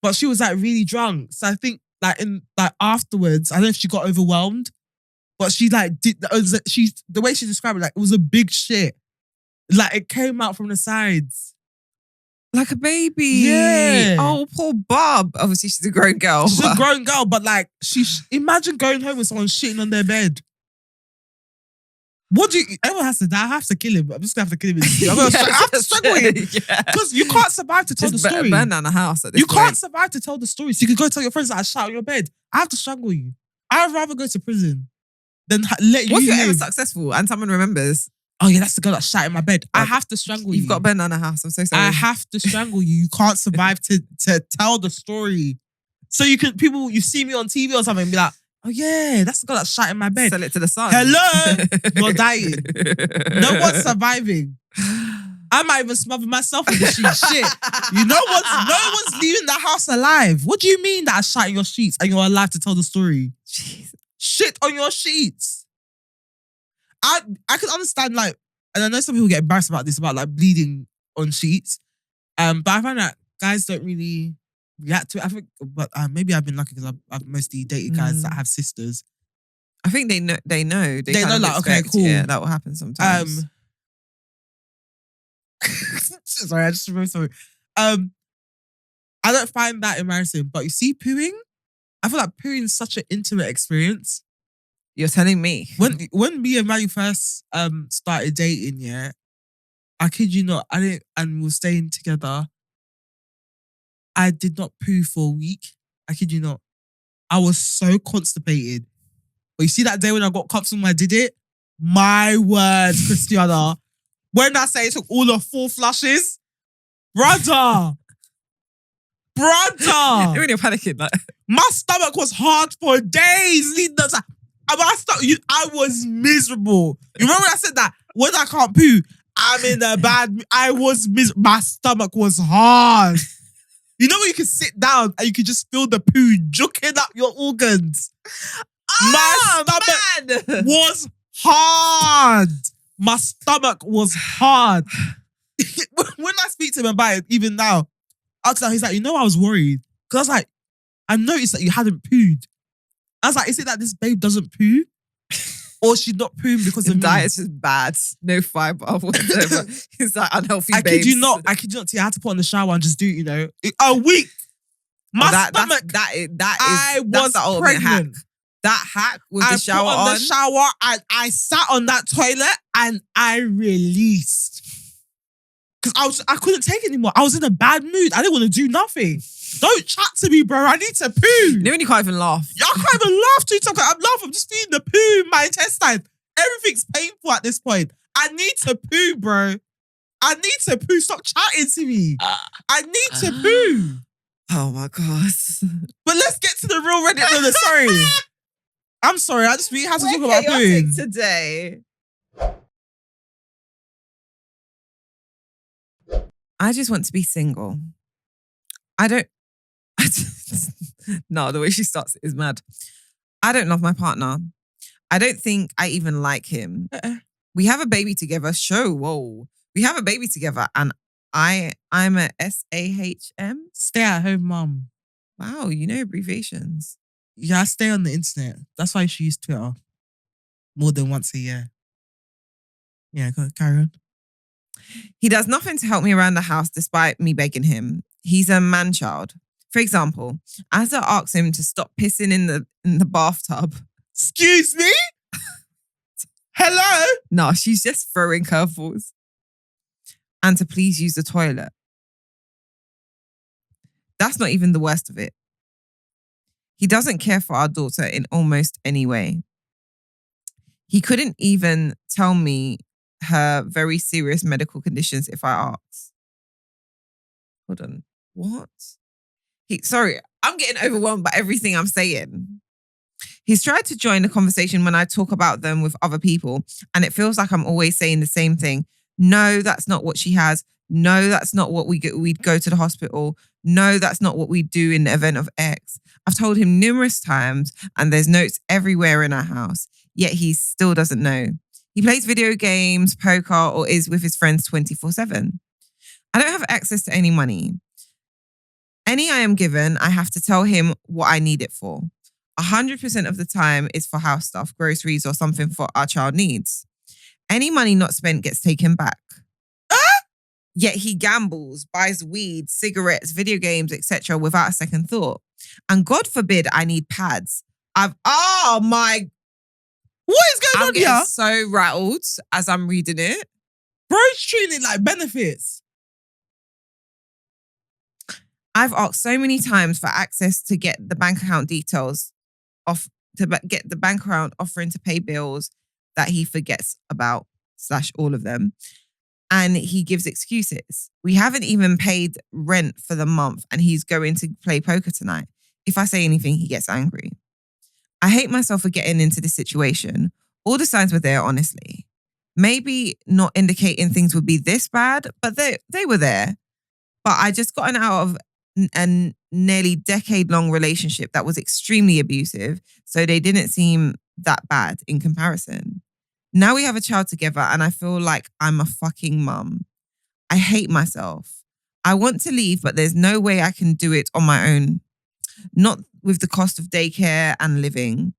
Speaker 1: But she was like really drunk. So I think afterwards, I don't know if she got overwhelmed. But she like did the way she described it, like it was a big shit. Like it came out from the sides.
Speaker 2: Like a baby.
Speaker 1: Yeah.
Speaker 2: Oh, poor Bob. Obviously, she's a grown girl.
Speaker 1: She's a grown girl, but like, imagine going home with someone shitting on their bed. Everyone has to die. I have to kill him. I'm just going to have to kill him. I have to strangle him. Because you can't survive to tell the story.
Speaker 2: Burn down the house at this
Speaker 1: You
Speaker 2: point.
Speaker 1: can't survive to tell the story. So you can go tell your friends that I shot on your bed. I have to strangle you. I'd rather go to prison than let you
Speaker 2: What if you're
Speaker 1: live.
Speaker 2: ever successful and someone remembers?
Speaker 1: Oh yeah, that's the girl that shot in my bed. I have to strangle you.
Speaker 2: You've got to burn down the house. I'm so sorry.
Speaker 1: I have to strangle you. You can't survive to tell the story. So you see me on TV or something and be like, oh yeah, that's the girl that shot in my bed.
Speaker 2: Sell it to the sun.
Speaker 1: Hello? You're dying. No one's surviving. I might even smother myself in the sheets. Shit. No one's leaving the house alive. What do you mean that I shot in your sheets and you're alive to tell the story?
Speaker 2: Jesus.
Speaker 1: Shit on your sheets. I can understand, like, and I know some people get embarrassed about this, about like bleeding on sheets. But I find that guys don't really react to it. I think, but maybe I've been lucky because I've mostly dated guys that have sisters.
Speaker 2: I think they know. They know.
Speaker 1: They know, like, okay, cool.
Speaker 2: Yeah, that will happen sometimes.
Speaker 1: Sorry, I just remembered something. I don't find that embarrassing, but you see, pooing. I feel like pooing is such an intimate experience.
Speaker 2: You're telling me.
Speaker 1: When me and Maddie first started dating, yeah, I kid you not, and we were staying together. I did not poo for a week. I kid you not. I was so constipated. But you see that day when I got cups when I did it? My words, Christiana. When I say it took all the 4 flushes, brother.
Speaker 2: When you're panicking, like.
Speaker 1: My stomach was hard for days. I was miserable. You remember when I said that? When I can't poo, I'm in a bad... I was miserable. My stomach was hard. You know when you can sit down and you can just feel the poo juking up your organs? My stomach was hard. My stomach was hard. When I speak to him about it, even now, he's like, I was worried. Because I was like, I noticed that you hadn't pooed. I was like, is it that this babe doesn't poo? Or she's not pooing because of
Speaker 2: diet's just bad. No fiber whatsoever. It's like unhealthy babes.
Speaker 1: I kid you not. I had to put on the shower and just do it, a week. My stomach.
Speaker 2: That's the ultimate hack. That hack was the shower on.
Speaker 1: The shower and I sat on that toilet and I released. Because I couldn't take it anymore. I was in a bad mood. I didn't want to do nothing. Don't chat to me, bro. I need to poo.
Speaker 2: You know when you can't even laugh?
Speaker 1: I can't even laugh to something. I'm laughing. I'm just feeling the poo in my intestine. Everything's painful at this point. I need to poo, bro. I need to poo. Stop chatting to me. I need to poo.
Speaker 2: Oh my God.
Speaker 1: But let's get to the real Reddit. No, sorry. I'm sorry. We had to talk about pooing
Speaker 2: today. I just want to be single. No, the way she starts is mad. I don't love my partner. I don't think I even like him. We have a baby together. Whoa. We have a baby together and I'm a SAHM.
Speaker 1: Stay at home mum.
Speaker 2: Wow, you know abbreviations.
Speaker 1: Yeah, I stay on the internet. That's why she used Twitter more than once a year. Yeah, go carry on.
Speaker 2: He does nothing to help me around the house despite me begging him. He's a man-child. For example, as I ask him to stop pissing in the bathtub.
Speaker 1: Excuse me? Hello?
Speaker 2: No, she's just throwing curveballs. And to please use the toilet. That's not even the worst of it. He doesn't care for our daughter in almost any way. He couldn't even tell me her very serious medical conditions if I ask. Hold on. What? Sorry, I'm getting overwhelmed by everything I'm saying. He's tried to join the conversation when I talk about them with other people, and it feels like I'm always saying the same thing. No, that's not what she has. No, that's not what we'd go to the hospital. No, that's not what we do in the event of X. I've told him numerous times, and there's notes everywhere in our house, yet he still doesn't know. He plays video games, poker, or is with his friends 24/7. I don't have access to any money. Any I am given, I have to tell him what I need it for. 100% of the time is for house stuff, groceries, or something for our child needs. Any money not spent gets taken back. Yet he gambles, buys weed, cigarettes, video games, etc. without a second thought. And God forbid I need pads. Oh my.
Speaker 1: What is going
Speaker 2: I'm
Speaker 1: on
Speaker 2: getting
Speaker 1: here?
Speaker 2: so rattled as I'm reading it.
Speaker 1: Bro's treating it like benefits.
Speaker 2: I've asked so many times for access to get the bank account details off, get the bank account offering to pay bills that he forgets about, / all of them. And he gives excuses. We haven't even paid rent for the month and he's going to play poker tonight. If I say anything, he gets angry. I hate myself for getting into this situation. All the signs were there, honestly. Maybe not indicating things would be this bad, but they were there. But I just gotten out of a nearly decade-long relationship that was extremely abusive, so they didn't seem that bad in comparison. Now we have a child together and I feel like I'm a fucking mum. I hate myself. I want to leave, but there's no way I can do it on my own. Not with the cost of daycare and living.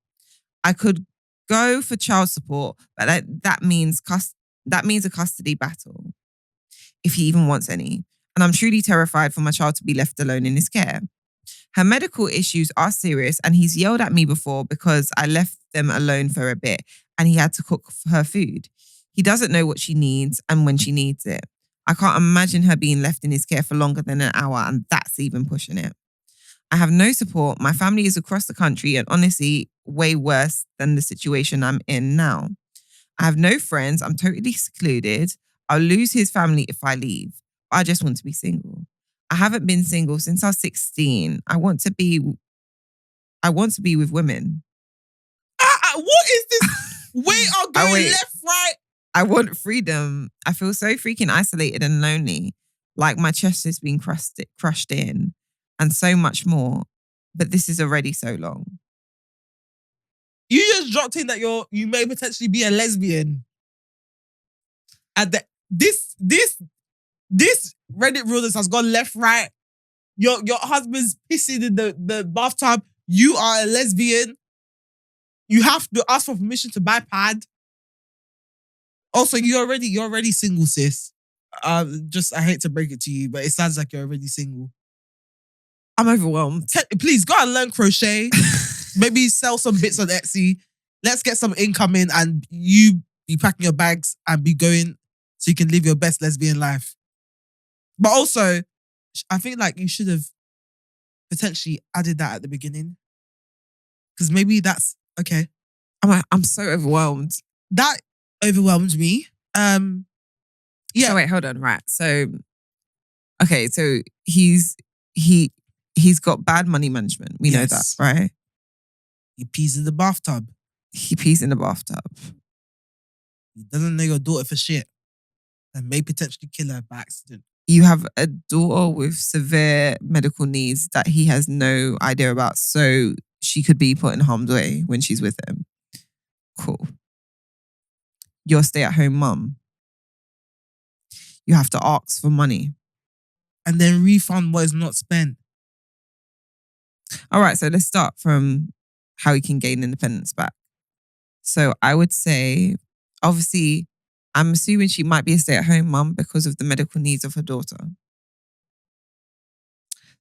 Speaker 2: I could go for child support, but that means a custody battle, if he even wants any. And I'm truly terrified for my child to be left alone in his care. Her medical issues are serious and he's yelled at me before because I left them alone for a bit and he had to cook her food. He doesn't know what she needs and when she needs it. I can't imagine her being left in his care for longer than an hour, and that's even pushing it. I have no support. My family is across the country and honestly way worse than the situation I'm in now. I have no friends. I'm totally secluded. I'll lose his family if I leave. I just want to be single. I haven't been single since I was 16. I want to be with women.
Speaker 1: What is this? We are going left, right.
Speaker 2: I want freedom. I feel so freaking isolated and lonely. Like my chest is being crushed in. And so much more. But this is already so long.
Speaker 1: You just dropped in that you may potentially be a lesbian. And this Reddit realness has gone left, right. Your husband's pissing in the bathtub. You are a lesbian. You have to ask for permission to buy pad. Also, you're already single, sis. I hate to break it to you, but it sounds like you're already single.
Speaker 2: I'm overwhelmed.
Speaker 1: Please go and learn crochet. Maybe sell some bits on Etsy. Let's get some income in and you be packing your bags and be going so you can live your best lesbian life. But also, I think like you should have potentially added that at the beginning. Because maybe that's okay.
Speaker 2: I'm so overwhelmed.
Speaker 1: That overwhelmed me. Yeah.
Speaker 2: So wait, hold on. Right. So, okay. So he's got bad money management. We know that, right?
Speaker 1: He pees in the bathtub.
Speaker 2: He pees in the bathtub.
Speaker 1: He doesn't know your daughter for shit. And may potentially kill her by accident.
Speaker 2: You have a daughter with severe medical needs that he has no idea about. So she could be put in harm's way when she's with him. Cool. You're a stay-at-home mum. You have to ask for money.
Speaker 1: And then refund what is not spent.
Speaker 2: All right, so let's start from how he can gain independence back. So I would say, obviously, I'm assuming she might be a stay-at-home mum because of the medical needs of her daughter.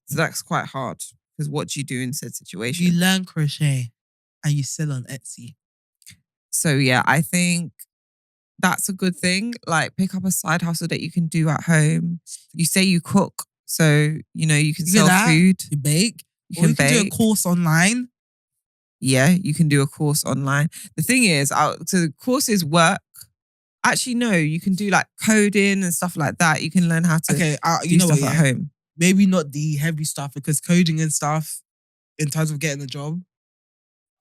Speaker 2: So that's quite hard because what do you do in said situation?
Speaker 1: You learn crochet and you sell on Etsy.
Speaker 2: So yeah, I think that's a good thing. Like pick up a side hustle that you can do at home. You say you cook, so you can sell food.
Speaker 1: You bake.
Speaker 2: You can bake.
Speaker 1: Do a course online.
Speaker 2: Yeah, you can do a course online. The thing is, so the courses work. Actually, no, you can do like coding and stuff like that. You can learn how to do stuff at home.
Speaker 1: Maybe not the heavy stuff because coding and stuff in terms of getting a job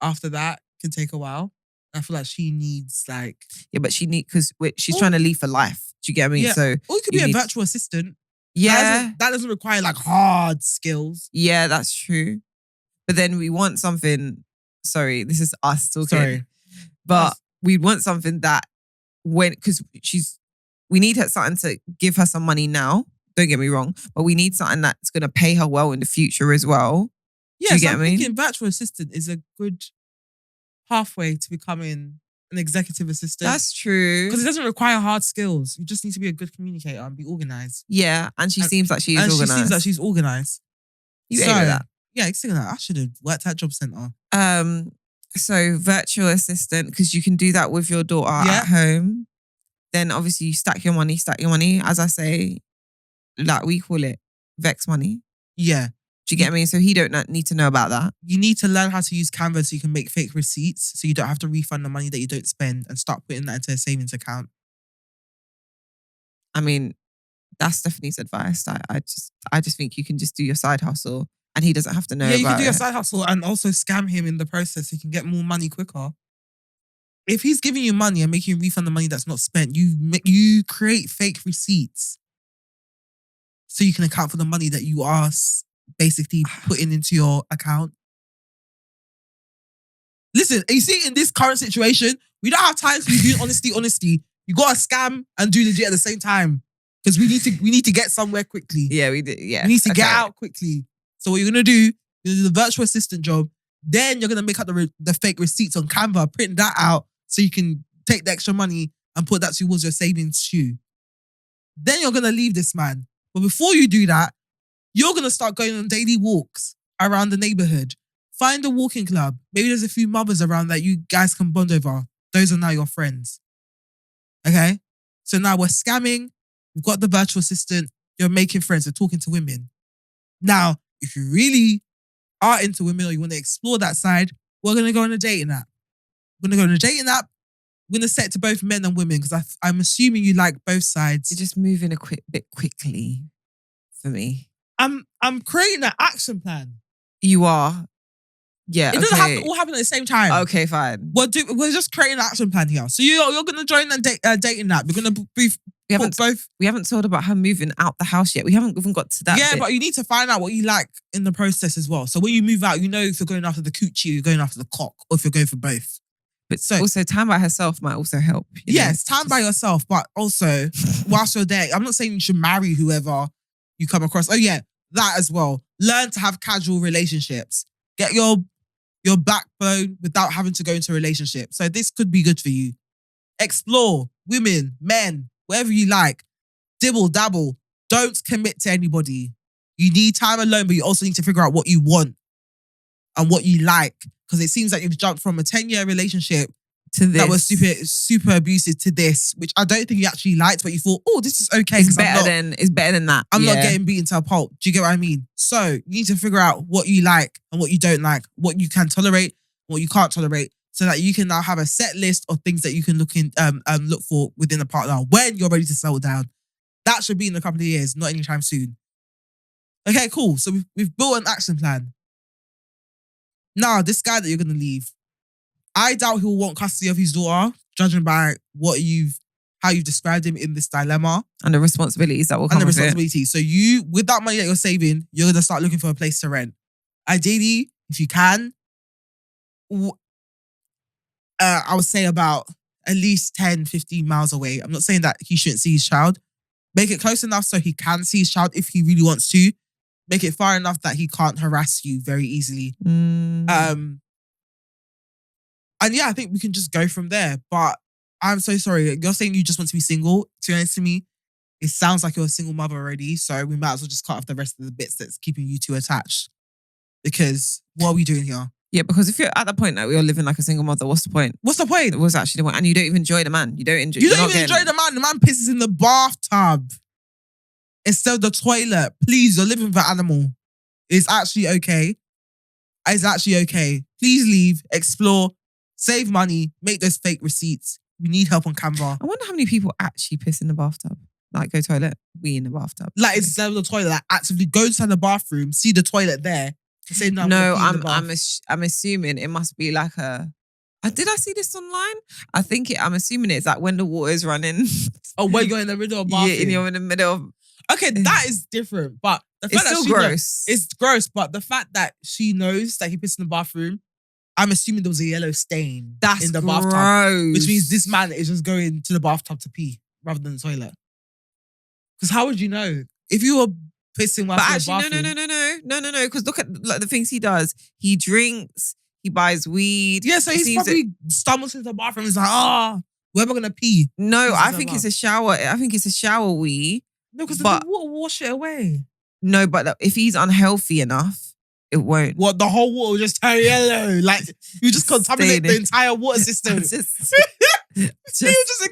Speaker 1: after that can take a while. I feel like she needs like...
Speaker 2: Yeah, but because she's trying to leave for life. Do you get me?
Speaker 1: Yeah.
Speaker 2: So
Speaker 1: or you could be a virtual assistant.
Speaker 2: Yeah.
Speaker 1: That doesn't require like hard skills.
Speaker 2: Yeah, that's true. But then we want something... Sorry, this is us talking.
Speaker 1: Sorry.
Speaker 2: But we want something that because we need her something to give her some money now. Don't get me wrong. But we need something that's going to pay her well in the future as well.
Speaker 1: Yeah,
Speaker 2: Do you
Speaker 1: so
Speaker 2: get
Speaker 1: I'm
Speaker 2: me?
Speaker 1: thinking virtual assistant is a good pathway to becoming an executive assistant.
Speaker 2: That's true.
Speaker 1: Because it doesn't require hard skills. You just need to be a good communicator and be organised.
Speaker 2: Yeah, and she seems like she is organised.
Speaker 1: And she seems like she's organised.
Speaker 2: You ate with that?
Speaker 1: Yeah, exactly. I should have worked at Job Centre.
Speaker 2: So virtual assistant, because you can do that with your daughter at home. Then obviously you stack your money. As I say, like we call it Vex money.
Speaker 1: Yeah.
Speaker 2: Do you get me? So he don't need to know about that.
Speaker 1: You need to learn how to use Canva so you can make fake receipts so you don't have to refund the money that you don't spend and start putting that into a savings account.
Speaker 2: I mean, that's Stephanie's advice. I just think you can just do your side hustle and he doesn't have to know about it.
Speaker 1: Yeah, you can do your side hustle and also scam him in the process so you can get more money quicker. If he's giving you money and making you refund the money that's not spent, you create fake receipts so you can account for the money that you are basically putting into your account. Listen, you see, in this current situation, we don't have time to be doing honesty. You got to scam and do legit at the same time because we need to get somewhere quickly.
Speaker 2: Yeah, we did. Yeah,
Speaker 1: we need to get out quickly. So what you're gonna do? You're gonna do the virtual assistant job. Then you're gonna make up the fake receipts on Canva, print that out so you can take the extra money and put that towards your savings shoe. Then you're gonna leave this man. But before you do that, you're going to start going on daily walks around the neighborhood. Find a walking club. Maybe there's a few mothers around that you guys can bond over. Those are now your friends. Okay? So now we're scamming. We've got the virtual assistant. You're making friends. You're talking to women. Now, if you really are into women or you want to explore that side, we're going to go on a dating app. We're going to go on a dating app. We're going to set it to both men and women because I'm assuming you like both sides.
Speaker 2: You're just moving a bit quickly for me.
Speaker 1: I'm creating an action plan.
Speaker 2: You are? Yeah,
Speaker 1: It doesn't have to all happen at the same time.
Speaker 2: Okay, fine.
Speaker 1: We're just creating an action plan here. So you're going to join a dating app. You're going to
Speaker 2: We haven't told about her moving out the house yet. We haven't even got to that bit.
Speaker 1: But you need to find out what you like in the process as well. So when you move out, you know if you're going after the coochie, you're going after the cock, or if you're going for both.
Speaker 2: But also time by herself might also help.
Speaker 1: Yes, time by yourself, but also whilst you're there, I'm not saying you should marry whoever you come across. Oh yeah, that as well. Learn to have casual relationships. Get your backbone without having to go into a relationship. So this could be good for you. Explore women, men, whatever you like. Dibble, dabble. Don't commit to anybody. You need time alone, but you also need to figure out what you want and what you like. Because it seems like you've jumped from a 10-year relationship
Speaker 2: to this
Speaker 1: that was super abusive to this, which I don't think you actually liked, but you thought, oh, this is okay.
Speaker 2: It's better than that.
Speaker 1: I'm not getting beaten to a pulp. Do you get what I mean? So you need to figure out what you like and what you don't like, what you can tolerate, what you can't tolerate, so that you can now have a set list of things that you can look for within a partner when you're ready to settle down. That should be in a couple of years, not anytime soon. Okay, cool. So we've built an action plan. Now, this guy that you're going to leave, I doubt he'll want custody of his daughter, judging by how you've described him in this dilemma.
Speaker 2: And the responsibilities that will come with it.
Speaker 1: So with that money that you're saving, you're going to start looking for a place to rent. Ideally, if you can, I would say about at least 10, 15 miles away. I'm not saying that he shouldn't see his child. Make it close enough so he can see his child if he really wants to. Make it far enough that he can't harass you very easily. And yeah, I think we can just go from there. But I'm so sorry. You're saying you just want to be single. To be honest to me, it sounds like you're a single mother already. So we might as well just cut off the rest of the bits that's keeping you two attached. Because what are we doing here?
Speaker 2: Yeah, because if you're at the point that we're living like a single mother, what's the point?
Speaker 1: What's the point?
Speaker 2: What's actually the point? And you don't even enjoy the man. You don't even enjoy the man.
Speaker 1: The man pisses in the bathtub instead of the toilet. Please, you're living with an animal. It's actually okay. Please leave, explore, save money, make those fake receipts. We need help on Canva.
Speaker 2: I wonder how many people actually piss in the bathtub. Like go toilet, wee in the bathtub.
Speaker 1: Like instead of the toilet, like actively go inside the bathroom, see the toilet there. Say,
Speaker 2: I'm assuming it must be like a Did I see this online? I'm assuming it's like when the water is running.
Speaker 1: Oh, when you're in the middle of bathing.
Speaker 2: Yeah, and you're in the middle of...
Speaker 1: Okay, that is different. But the fact
Speaker 2: It's
Speaker 1: that
Speaker 2: still
Speaker 1: she
Speaker 2: gross.
Speaker 1: It's gross, but the fact that she knows that he pissed in the bathroom, I'm assuming there was a yellow stain in the bathtub. Which means this man is just going to the bathtub to pee rather than the toilet. Because how would you know? If you were pissing while in the bathroom...
Speaker 2: No. Because look at the things he does. He drinks, he buys weed.
Speaker 1: Yeah, so he's probably stumbles into the bathroom. He's like, where am I going to pee?
Speaker 2: No, I think it's a shower. I think it's a shower wee.
Speaker 1: No, because the water will wash it away.
Speaker 2: No, but if he's unhealthy enough, it won't.
Speaker 1: What, the whole water will just turn yellow? Like, you just contaminate the entire water system. You just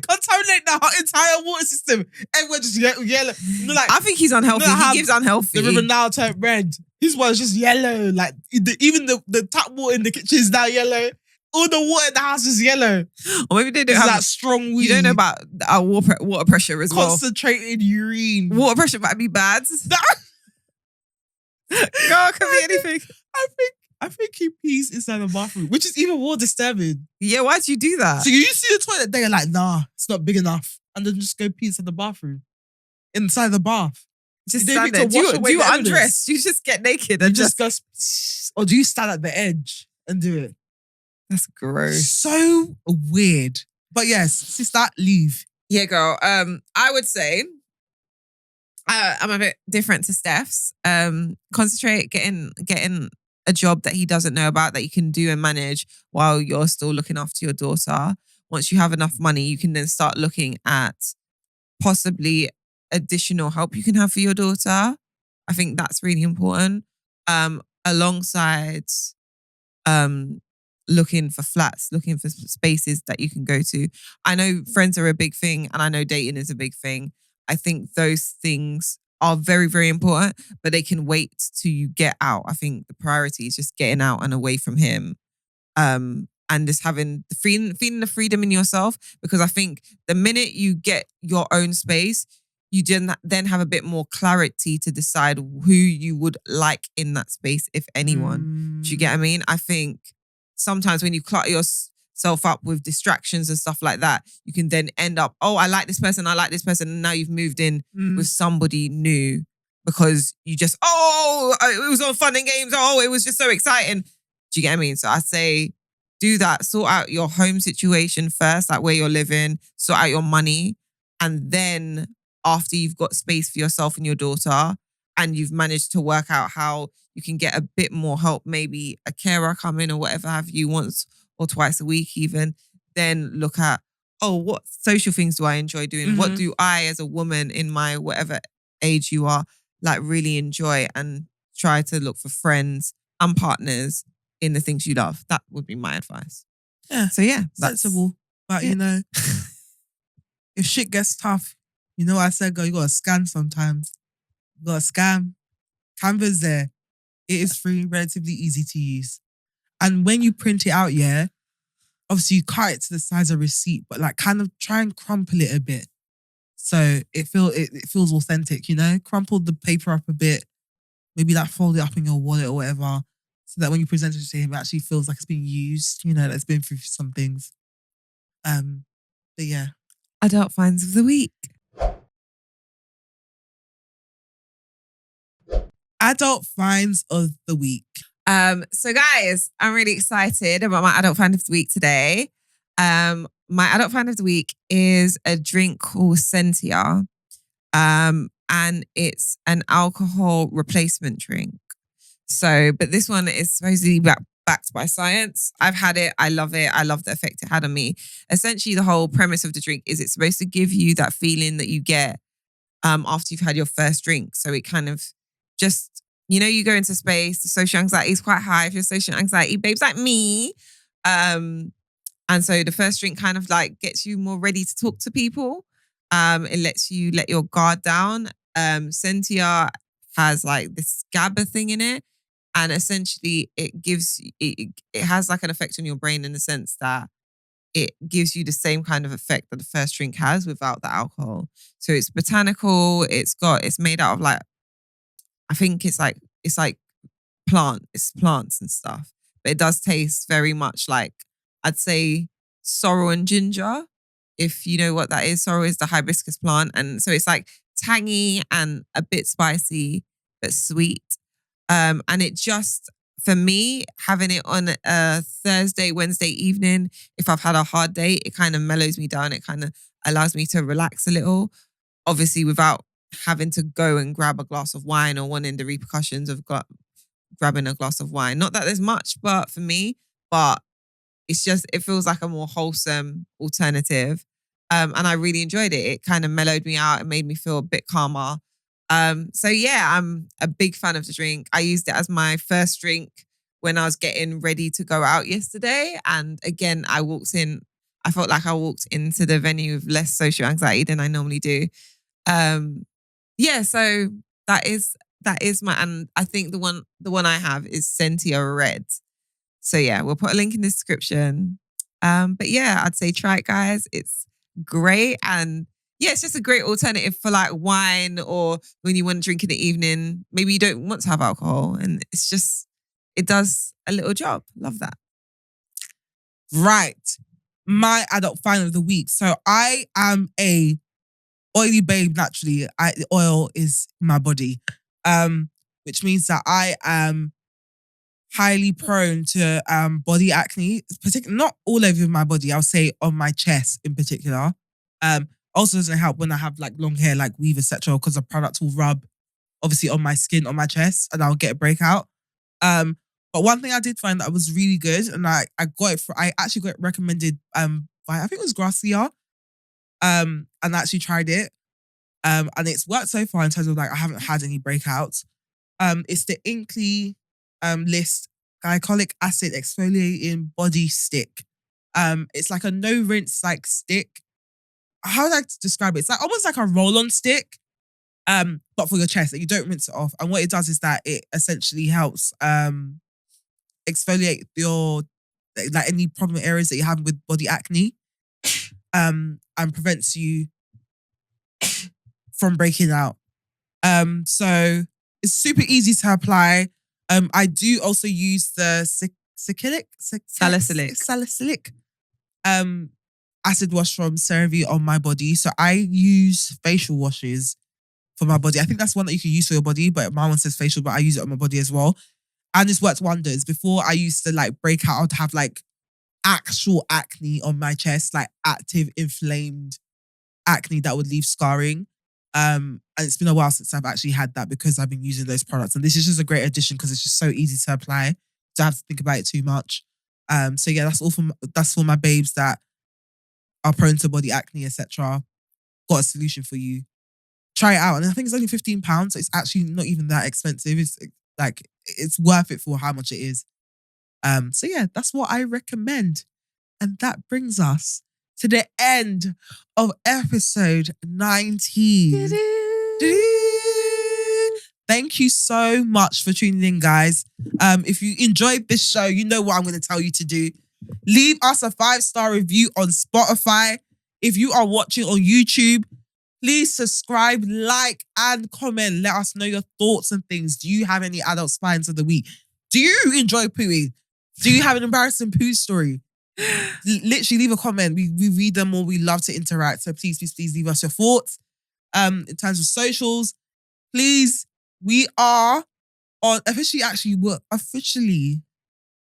Speaker 1: contaminate the entire water system. Everyone just yellow. Like,
Speaker 2: I think he's unhealthy. He gives unhealthy.
Speaker 1: The river now turned red. His water's just yellow. Like, even the tap water in the kitchen is now yellow. All the water in the house is yellow.
Speaker 2: Or maybe they don't have
Speaker 1: that strong weed.
Speaker 2: You don't know about our water pressure as well.
Speaker 1: Concentrated urine.
Speaker 2: Water pressure might be bad. Girl, it could be anything.
Speaker 1: I think he pees inside the bathroom, which is even more disturbing.
Speaker 2: Yeah, why'd you do that?
Speaker 1: So you see the toilet, they're like, nah, it's not big enough. And then just go pee inside the bathroom. Inside the bath.
Speaker 2: Just stand there. Do you undress? You just get naked and just go...
Speaker 1: Or do you stand at the edge and do it?
Speaker 2: That's gross.
Speaker 1: So weird. But yes, sister, leave.
Speaker 2: Yeah, girl. I would say I'm a bit different to Steph's. Concentrate getting a job that he doesn't know about that you can do and manage while you're still looking after your daughter. Once you have enough money, you can then start looking at possibly additional help you can have for your daughter. I think that's really important. Alongside looking for flats, looking for spaces that you can go to. I know friends are a big thing and I know dating is a big thing. I think those things are very, very important, but they can wait till you get out. I think the priority is just getting out and away from him. And just having the feeling the freedom in yourself. Because I think the minute you get your own space, you then have a bit more clarity to decide who you would like in that space, if anyone. Do you get what I mean? I think sometimes when you clutter yourself up with distractions and stuff like that, you can then end up, I like this person, and now you've moved in with somebody new because you just, it was all fun and games, it was just so exciting. Do you get what I mean? So I say, do that. Sort out your home situation first, like where you're living, sort out your money, and then after you've got space for yourself and your daughter, and you've managed to work out how you can get a bit more help, maybe a carer come in or whatever have you once or twice a week even, then look at, what social things do I enjoy doing? Mm-hmm. What do I as a woman in my whatever age you are, like really enjoy, and try to look for friends and partners in the things you love. That would be my advice.
Speaker 1: Yeah.
Speaker 2: So yeah.
Speaker 1: Sensible. But you know, if shit gets tough, you know what I said, girl, you gotta scan sometimes. You gotta scan. Canva's there. It is free, relatively easy to use. And when you print it out, obviously you cut it to the size of receipt, but like kind of try and crumple it a bit. So it feels authentic, you know? Crumple the paper up a bit. Maybe like fold it up in your wallet or whatever. So that when you present it to him, it actually feels like it's been used, you know, that it's been through some things. But yeah.
Speaker 2: Adult finds of the week.
Speaker 1: Adult finds of the week.
Speaker 2: So guys, I'm really excited about my adult find of the week today. My adult find of the week is a drink called Sentia. And it's an alcohol replacement drink. So, but this one is supposedly backed by science. I've had it. I love it. I love the effect it had on me. Essentially, the whole premise of the drink is it's supposed to give you that feeling that you get after you've had your first drink. So it kind of just, you know, you go into space, the social anxiety is quite high if you're social anxiety babes like me. And so the first drink kind of like gets you more ready to talk to people. It lets you let your guard down. Sentia has like this GABA thing in it. And essentially it has like an effect on your brain in the sense that it gives you the same kind of effect that the first drink has without the alcohol. So it's botanical. It's made out of like, I think it's like plants and stuff. But it does taste very much like I'd say sorrel and ginger. If you know what that is, sorrel is the hibiscus plant. And so it's like tangy and a bit spicy, but sweet. And it just, for me, having it on a Thursday, Wednesday evening, if I've had a hard day, it kind of mellows me down. It kind of allows me to relax a little, obviously without having to go and grab a glass of wine or wanting the repercussions of grabbing a glass of wine. Not that there's much, but for me, but it's just, it feels like a more wholesome alternative. And I really enjoyed it. It kind of mellowed me out. It made me feel a bit calmer. So yeah, I'm a big fan of the drink. I used it as my first drink when I was getting ready to go out yesterday. And again, I felt like I walked into the venue with less social anxiety than I normally do. Yeah, so that is my, and I think the one I have is Sentia Red. So yeah, we'll put a link in the description. But yeah, I'd say try it, guys. It's great. And yeah, it's just a great alternative for like wine, or when you want to drink in the evening, maybe you don't want to have alcohol, and it's just, it does a little job. Love that.
Speaker 1: Right. My adult final of the week. So I am a oily babe naturally. The oil is my body. Which means that I am highly prone to body acne, particularly not all over my body. I'll say on my chest in particular. Also doesn't help when I have like long hair, like weave, etc., because the product will rub obviously on my skin, on my chest, and I'll get a breakout. But one thing I did find that was really good, and I actually got it recommended by, I think it was Gracia. And I actually tried it. And it's worked so far in terms of like I haven't had any breakouts. It's the Inkly List Glycolic Acid Exfoliating Body Stick. It's like a no rinse like stick. How would I describe it? It's like almost like a roll-on stick, but for your chest, and you don't rinse it off. And what it does is that it essentially helps exfoliate your like any problem areas that you have with body acne, and prevents you from breaking out. So it's super easy to apply. I do also use the salicylic acid wash from CeraVe on my body. So I use facial washes for my body. I think that's one that you can use for your body, but my one says facial, but I use it on my body as well. And it's worked wonders. Before I used to like break out, I'd have like actual acne on my chest, like active inflamed acne that would leave scarring. And it's been a while since I've actually had that because I've been using those products. And this is just a great addition because it's just so easy to apply. Don't have to think about it too much. So yeah, that's for my babes that are prone to body acne, etc. Got a solution for you. Try it out. And I think it's only £15. So it's actually not even that expensive. It's like, it's worth it for how much it is. So yeah, that's what I recommend. And that brings us to the end of episode 19. Thank you so much for tuning in, guys. If you enjoyed this show, you know what I'm going to tell you to do. Leave us a 5-star review on Spotify. If you are watching on YouTube, please subscribe, like, and comment. Let us know your thoughts and things. Do you have any adult spines of the week? Do you enjoy pooing? Do you have an embarrassing poo story? Literally leave a comment. We read them all. We love to interact. So please leave us your thoughts. In terms of socials, please, we are on we're officially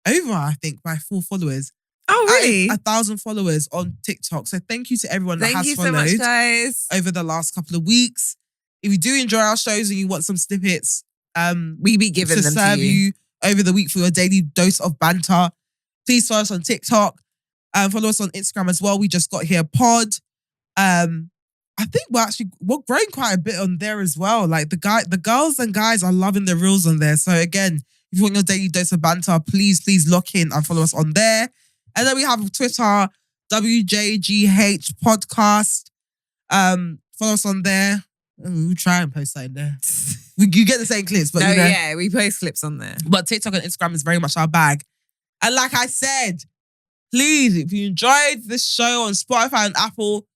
Speaker 1: over, I think, by 4 followers.
Speaker 2: Oh, really?
Speaker 1: 1,000 followers on TikTok. So thank you to everyone that has followed
Speaker 2: so much, guys,
Speaker 1: over the last couple of weeks. If you do enjoy our shows and you want some snippets,
Speaker 2: we be giving
Speaker 1: to
Speaker 2: them
Speaker 1: serve
Speaker 2: to you
Speaker 1: over the week for your daily dose of banter, please follow us on TikTok. Follow us on Instagram as well. We just got here pod. I think we're growing quite a bit on there as well. Like the girls and guys are loving the reels on there. So again, if you want your daily dose of banter, please lock in and follow us on there. And then we have Twitter, WJGH Podcast. Follow us on there. We'll try and post that in there. You get the same clips, but
Speaker 2: yeah, we post clips on there.
Speaker 1: But TikTok and Instagram is very much our bag. And like I said, please, if you enjoyed this show on Spotify and Apple,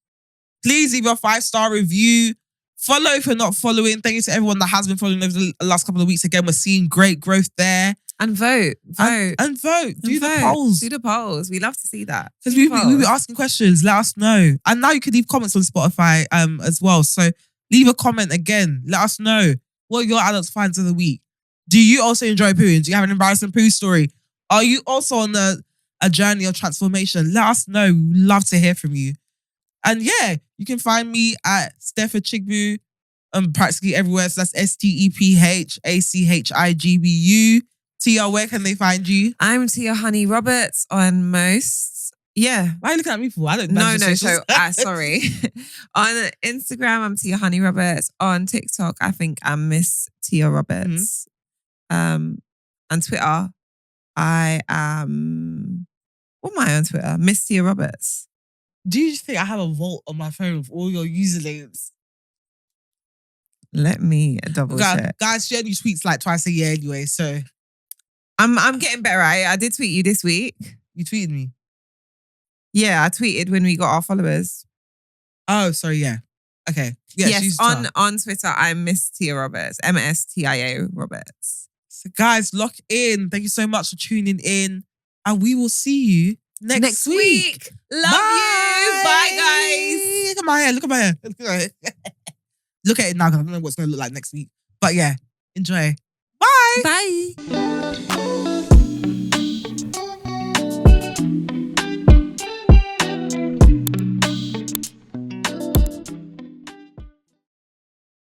Speaker 1: please leave a 5-star review. Follow if you're not following. Thank you to everyone that has been following over the last couple of weeks. Again, we're seeing great growth there.
Speaker 2: And vote.
Speaker 1: And vote. Do the polls.
Speaker 2: Do the polls. We love to see that.
Speaker 1: Because we be asking questions. Let us know. And now you can leave comments on Spotify as well. So leave a comment again. Let us know what your adult finds of the week. Do you also enjoy pooing? Do you have an embarrassing poo story? Are you also on a journey of transformation? Let us know. We'd love to hear from you. And yeah, you can find me at Steph Chigbu practically everywhere. So that's StepHachigbu. Tia, where can they find you?
Speaker 2: I'm Tia Honey Roberts on most. Yeah.
Speaker 1: Why are you looking at me for? I don't
Speaker 2: know. No. So, sorry. On Instagram, I'm Tia Honey Roberts. On TikTok, I think I'm Miss Tia Roberts. On Twitter, I am. What am I on Twitter? Miss Tia Roberts.
Speaker 1: Do you think I have a vault on my phone with all your usernames?
Speaker 2: Let me double check.
Speaker 1: Guys, she only tweets like twice a year anyway, so.
Speaker 2: I'm getting better. I did tweet you this week.
Speaker 1: You tweeted me?
Speaker 2: Yeah, I tweeted when we got our followers.
Speaker 1: Oh, sorry, yeah. Okay. Yeah,
Speaker 2: yes, on Twitter, I'm Miss Tia Roberts. MSTIA Roberts.
Speaker 1: So guys, lock in. Thank you so much for tuning in. And we will see you next week.
Speaker 2: Love you. Bye, guys.
Speaker 1: Look at my hair. Look at my hair. Look at it now because I don't know what it's going to look like next week. But yeah, enjoy. Bye.
Speaker 2: Bye.